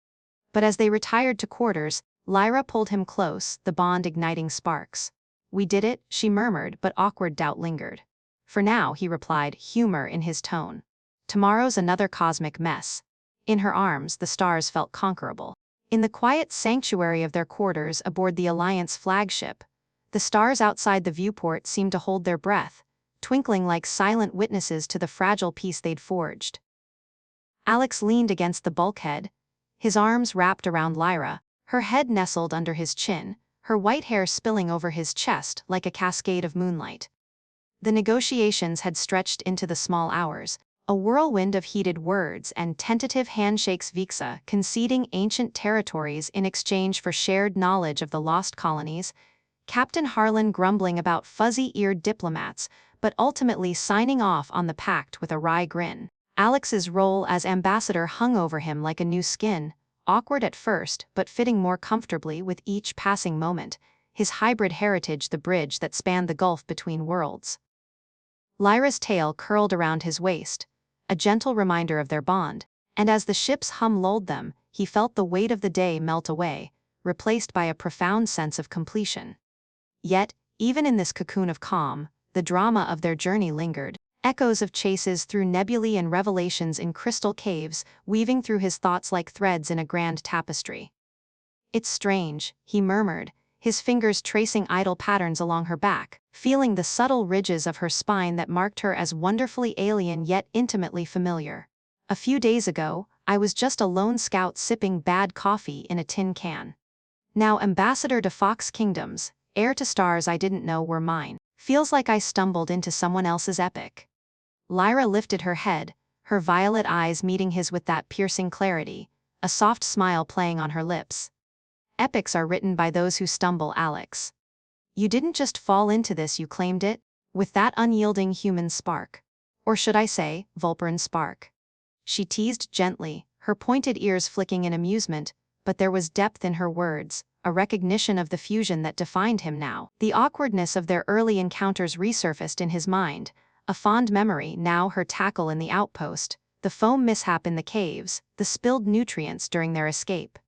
But as they retired to quarters, Lyra pulled him close, the bond igniting sparks. "We did it," she murmured, but awkward doubt lingered. "For now," he replied, humor in his tone. "Tomorrow's another cosmic mess." In her arms, the stars felt conquerable. In the quiet sanctuary of their quarters aboard the Alliance flagship, the stars outside the viewport seemed to hold their breath, twinkling like silent witnesses to the fragile peace they'd forged. Alex leaned against the bulkhead, his arms wrapped around Lyra, her head nestled under his chin, her white hair spilling over his chest like a cascade of moonlight. The negotiations had stretched into the small hours, a whirlwind of heated words and tentative handshakes. Vexa conceding ancient territories in exchange for shared knowledge of the lost colonies, Captain Harlan grumbling about fuzzy-eared diplomats, but ultimately signing off on the pact with a wry grin. Alex's role as ambassador hung over him like a new skin, awkward at first but fitting more comfortably with each passing moment, his hybrid heritage the bridge that spanned the gulf between worlds. Lyra's tail curled around his waist, a gentle reminder of their bond, and as the ship's hum lulled them, he felt the weight of the day melt away, replaced by a profound sense of completion. Yet, even in this cocoon of calm, the drama of their journey lingered. Echoes of chases through nebulae and revelations in crystal caves, weaving through his thoughts like threads in a grand tapestry. "It's strange," he murmured, his fingers tracing idle patterns along her back, feeling the subtle ridges of her spine that marked her as wonderfully alien yet intimately familiar. "A few days ago, I was just a lone scout sipping bad coffee in a tin can. Now ambassador to Fox Kingdoms, heir to stars I didn't know were mine. Feels like I stumbled into someone else's epic. Lyra lifted her head, her violet eyes meeting his with that piercing clarity, a soft smile playing on her lips. Epics are written by those who stumble, Alex. You didn't just fall into this, you claimed it, with that unyielding human spark. Or should I say, Vulperan spark. She teased gently, her pointed ears flicking in amusement, but there was depth in her words, a recognition of the fusion that defined him now. The awkwardness of their early encounters resurfaced in his mind, a fond memory, now her tackle in the outpost, the foam mishap in the caves, the spilled nutrients during their escape.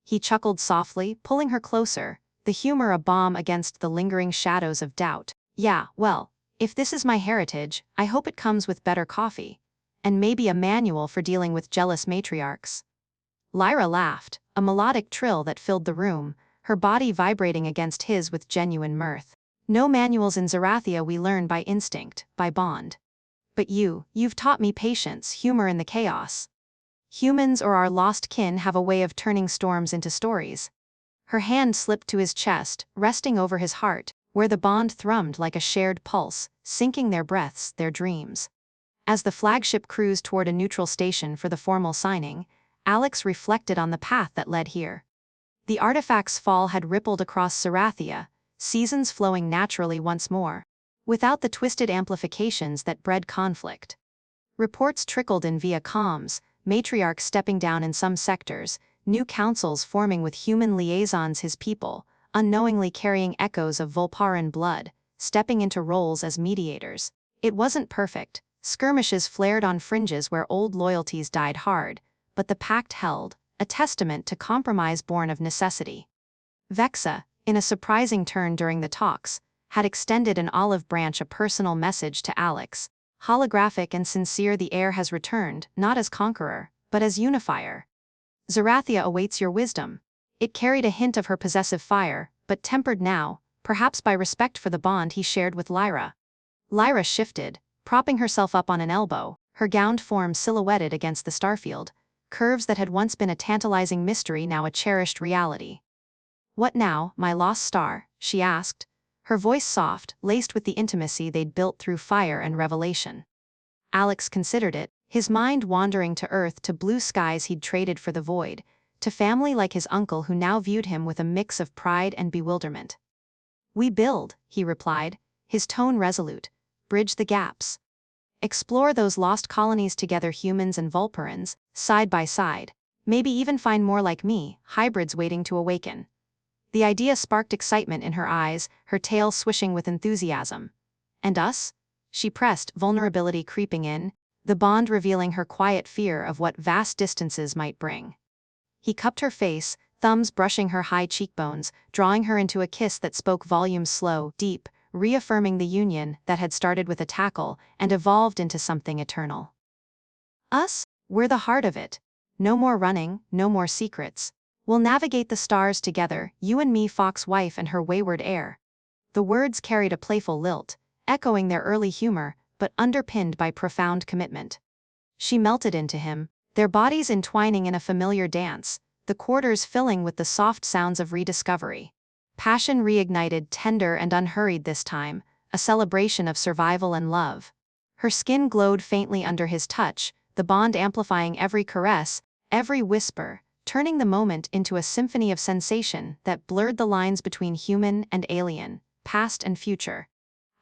He chuckled softly, pulling her closer, the humor a balm against the lingering shadows of doubt. Yeah, well, if this is my heritage, I hope it comes with better coffee. And maybe a manual for dealing with jealous matriarchs. Lyra laughed, a melodic trill that filled the room, her body vibrating against his with genuine mirth. No manuals in Zerathia, we learn by instinct, by bond. But you've taught me patience, humor in the chaos. Humans or our lost kin have a way of turning storms into stories. Her hand slipped to his chest, resting over his heart, where the bond thrummed like a shared pulse, syncing their breaths, their dreams. As the flagship cruised toward a neutral station for the formal signing, Alex reflected on the path that led here. The artifact's fall had rippled across Zerathia, seasons flowing naturally once more, without the twisted amplifications that bred conflict. Reports trickled in via comms, matriarchs stepping down in some sectors, new councils forming with human liaisons, his people, unknowingly carrying echoes of Vulparan blood, stepping into roles as mediators. It wasn't perfect, skirmishes flared on fringes where old loyalties died hard, but the pact held, a testament to compromise born of necessity. Vexa, in a surprising turn during the talks, had extended an olive branch, a personal message to Alex, holographic and sincere. The heir has returned, not as conqueror, but as unifier. Zerathia awaits your wisdom. It carried a hint of her possessive fire, but tempered now, perhaps by respect for the bond he shared with Lyra. Lyra shifted, propping herself up on an elbow, her gowned form silhouetted against the starfield, curves that had once been a tantalizing mystery now a cherished reality. What now, my lost star? She asked, her voice soft, laced with the intimacy they'd built through fire and revelation. Alex considered it, his mind wandering to earth, to blue skies he'd traded for the void, to family like his uncle who now viewed him with a mix of pride and bewilderment. We build, he replied, his tone resolute, bridge the gaps. Explore those lost colonies together, humans and Vulparans, side by side, maybe even find more like me, hybrids waiting to awaken. The idea sparked excitement in her eyes, her tail swishing with enthusiasm. And us? She pressed, vulnerability creeping in, the bond revealing her quiet fear of what vast distances might bring. He cupped her face, thumbs brushing her high cheekbones, drawing her into a kiss that spoke volumes, slow, deep, reaffirming the union that had started with a tackle and evolved into something eternal. Us? We're the heart of it. No more running, no more secrets. We'll navigate the stars together, you and me, Fox wife and her wayward heir. The words carried a playful lilt, echoing their early humor, but underpinned by profound commitment. She melted into him, their bodies entwining in a familiar dance, the quarters filling with the soft sounds of rediscovery. Passion reignited, tender and unhurried this time, a celebration of survival and love. Her skin glowed faintly under his touch, the bond amplifying every caress, every whisper, turning the moment into a symphony of sensation that blurred the lines between human and alien, past and future.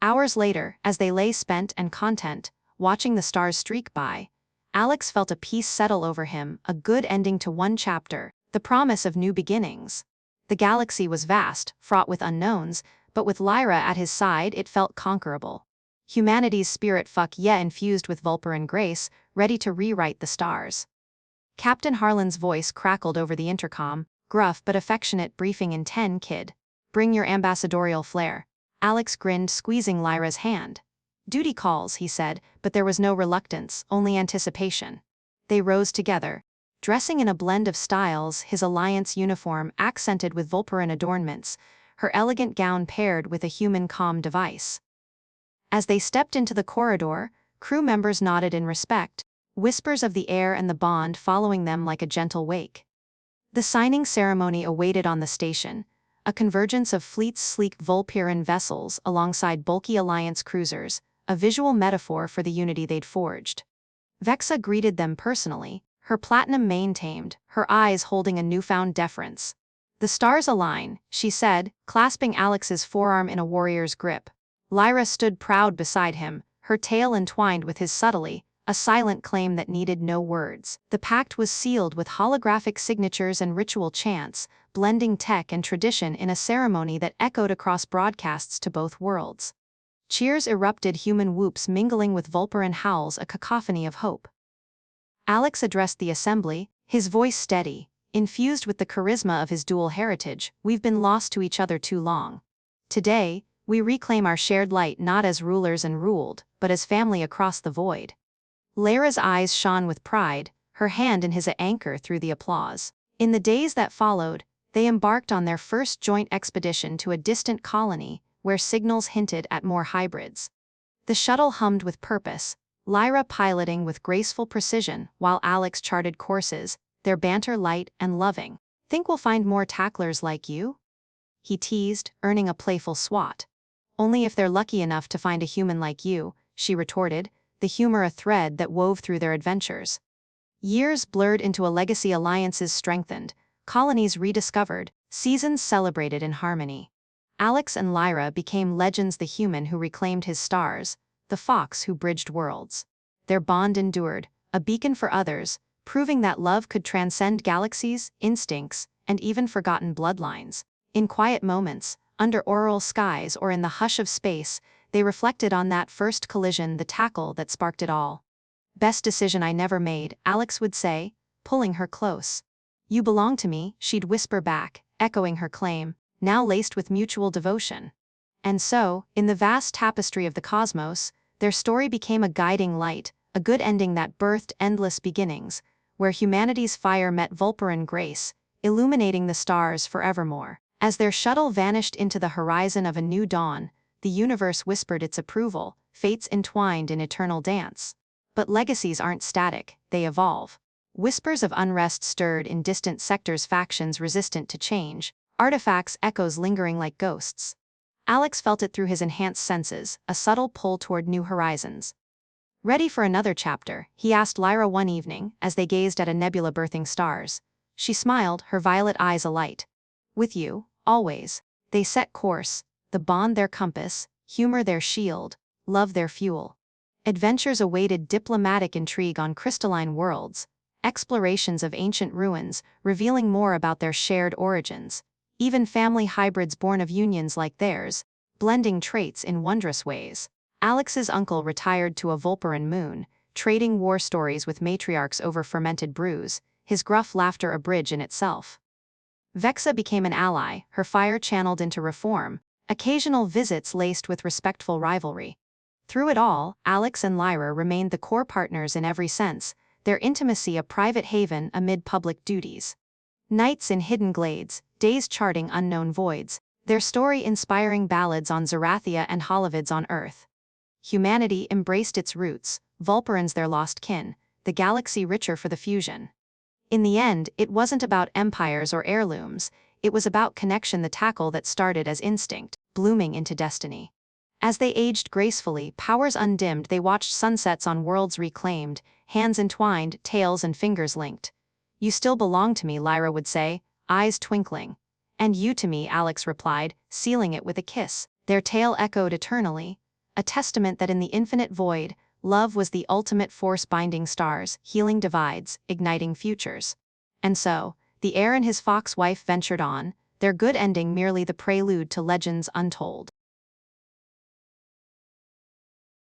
Hours later, as they lay spent and content, watching the stars streak by, Alex felt a peace settle over him, a good ending to one chapter, the promise of new beginnings. The galaxy was vast, fraught with unknowns, but with Lyra at his side it felt conquerable. Humanity's spirit infused with Vulparan grace, ready to rewrite the stars. Captain Harlan's voice crackled over the intercom, gruff but affectionate, briefing in 10 kid. Bring your ambassadorial flair. Alex grinned, squeezing Lyra's hand. Duty calls, he said, but there was no reluctance, only anticipation. They rose together, dressing in a blend of styles, his alliance uniform accented with Vulparan adornments, her elegant gown paired with a human comm device. As they stepped into the corridor, crew members nodded in respect, whispers of the heir and the bond following them like a gentle wake. The signing ceremony awaited on the station, a convergence of fleets sleek Vulpyrian vessels alongside bulky Alliance cruisers, a visual metaphor for the unity they'd forged. Vexa greeted them personally, her platinum mane tamed, her eyes holding a newfound deference. "The stars align," she said, clasping Alex's forearm in a warrior's grip. Lyra stood proud beside him, her tail entwined with his subtly, a silent claim that needed no words. The pact was sealed with holographic signatures and ritual chants, blending tech and tradition in a ceremony that echoed across broadcasts to both worlds. Cheers erupted, human whoops mingling with Vulpyrian howls, a cacophony of hope. Alex addressed the assembly, his voice steady, infused with the charisma of his dual heritage. "We've been lost to each other too long. Today, we reclaim our shared light not as rulers and ruled, but as family across the void." Lyra's eyes shone with pride, her hand in his anchor through the applause. In the days that followed, they embarked on their first joint expedition to a distant colony, where signals hinted at more hybrids. The shuttle hummed with purpose, Lyra piloting with graceful precision while Alex charted courses, their banter light and loving. "Think we'll find more tacklers like you?" he teased, earning a playful swat. "Only if they're lucky enough to find a human like you," she retorted, the humor a thread that wove through their adventures. Years blurred into a legacy, alliances strengthened, colonies rediscovered, seasons celebrated in harmony. Alex and Lyra became legends, the human who reclaimed his stars, the fox who bridged worlds. Their bond endured, a beacon for others, proving that love could transcend galaxies, instincts, and even forgotten bloodlines. In quiet moments, under auroral skies or in the hush of space, they reflected on that first collision, the tackle that sparked it all. "Best decision I never made," Alex would say, pulling her close. "You belong to me," she'd whisper back, echoing her claim, now laced with mutual devotion. And so, in the vast tapestry of the cosmos, their story became a guiding light, a good ending that birthed endless beginnings, where humanity's fire met Vulpyrian grace, illuminating the stars forevermore. As their shuttle vanished into the horizon of a new dawn, the universe whispered its approval, fates entwined in eternal dance. But legacies aren't static, they evolve. Whispers of unrest stirred in distant sectors, factions resistant to change, artifacts, echoes lingering like ghosts. Alex felt it through his enhanced senses, a subtle pull toward new horizons. "Ready for another chapter?" he asked Lyra one evening, as they gazed at a nebula birthing stars. She smiled, her violet eyes alight. "With you, always." They set course, the bond their compass, humor their shield, love their fuel. Adventures awaited, diplomatic intrigue on crystalline worlds, explorations of ancient ruins, revealing more about their shared origins. Even family hybrids born of unions like theirs, blending traits in wondrous ways. Alex's uncle retired to a Vulpyrian moon, trading war stories with matriarchs over fermented brews, his gruff laughter a bridge in itself. Vexa became an ally, her fire channeled into reform, occasional visits laced with respectful rivalry. Through it all, Alex and Lyra remained the core partners in every sense, their intimacy a private haven amid public duties. Nights in hidden glades, days charting unknown voids, their story inspiring ballads on Zerathia and Holovids on Earth. Humanity embraced its roots, Vulpyrians their lost kin, the galaxy richer for the fusion. In the end, it wasn't about empires or heirlooms, it was about connection, the tackle that started as instinct, blooming into destiny. As they aged gracefully, powers undimmed, they watched sunsets on worlds reclaimed, hands entwined, tails and fingers linked. "You still belong to me," Lyra would say, eyes twinkling. "And you to me," Alex replied, sealing it with a kiss. Their tale echoed eternally, a testament that in the infinite void, love was the ultimate force binding stars, healing divides, igniting futures. And so, the heir and his fox wife ventured on, their good ending merely the prelude to legends untold.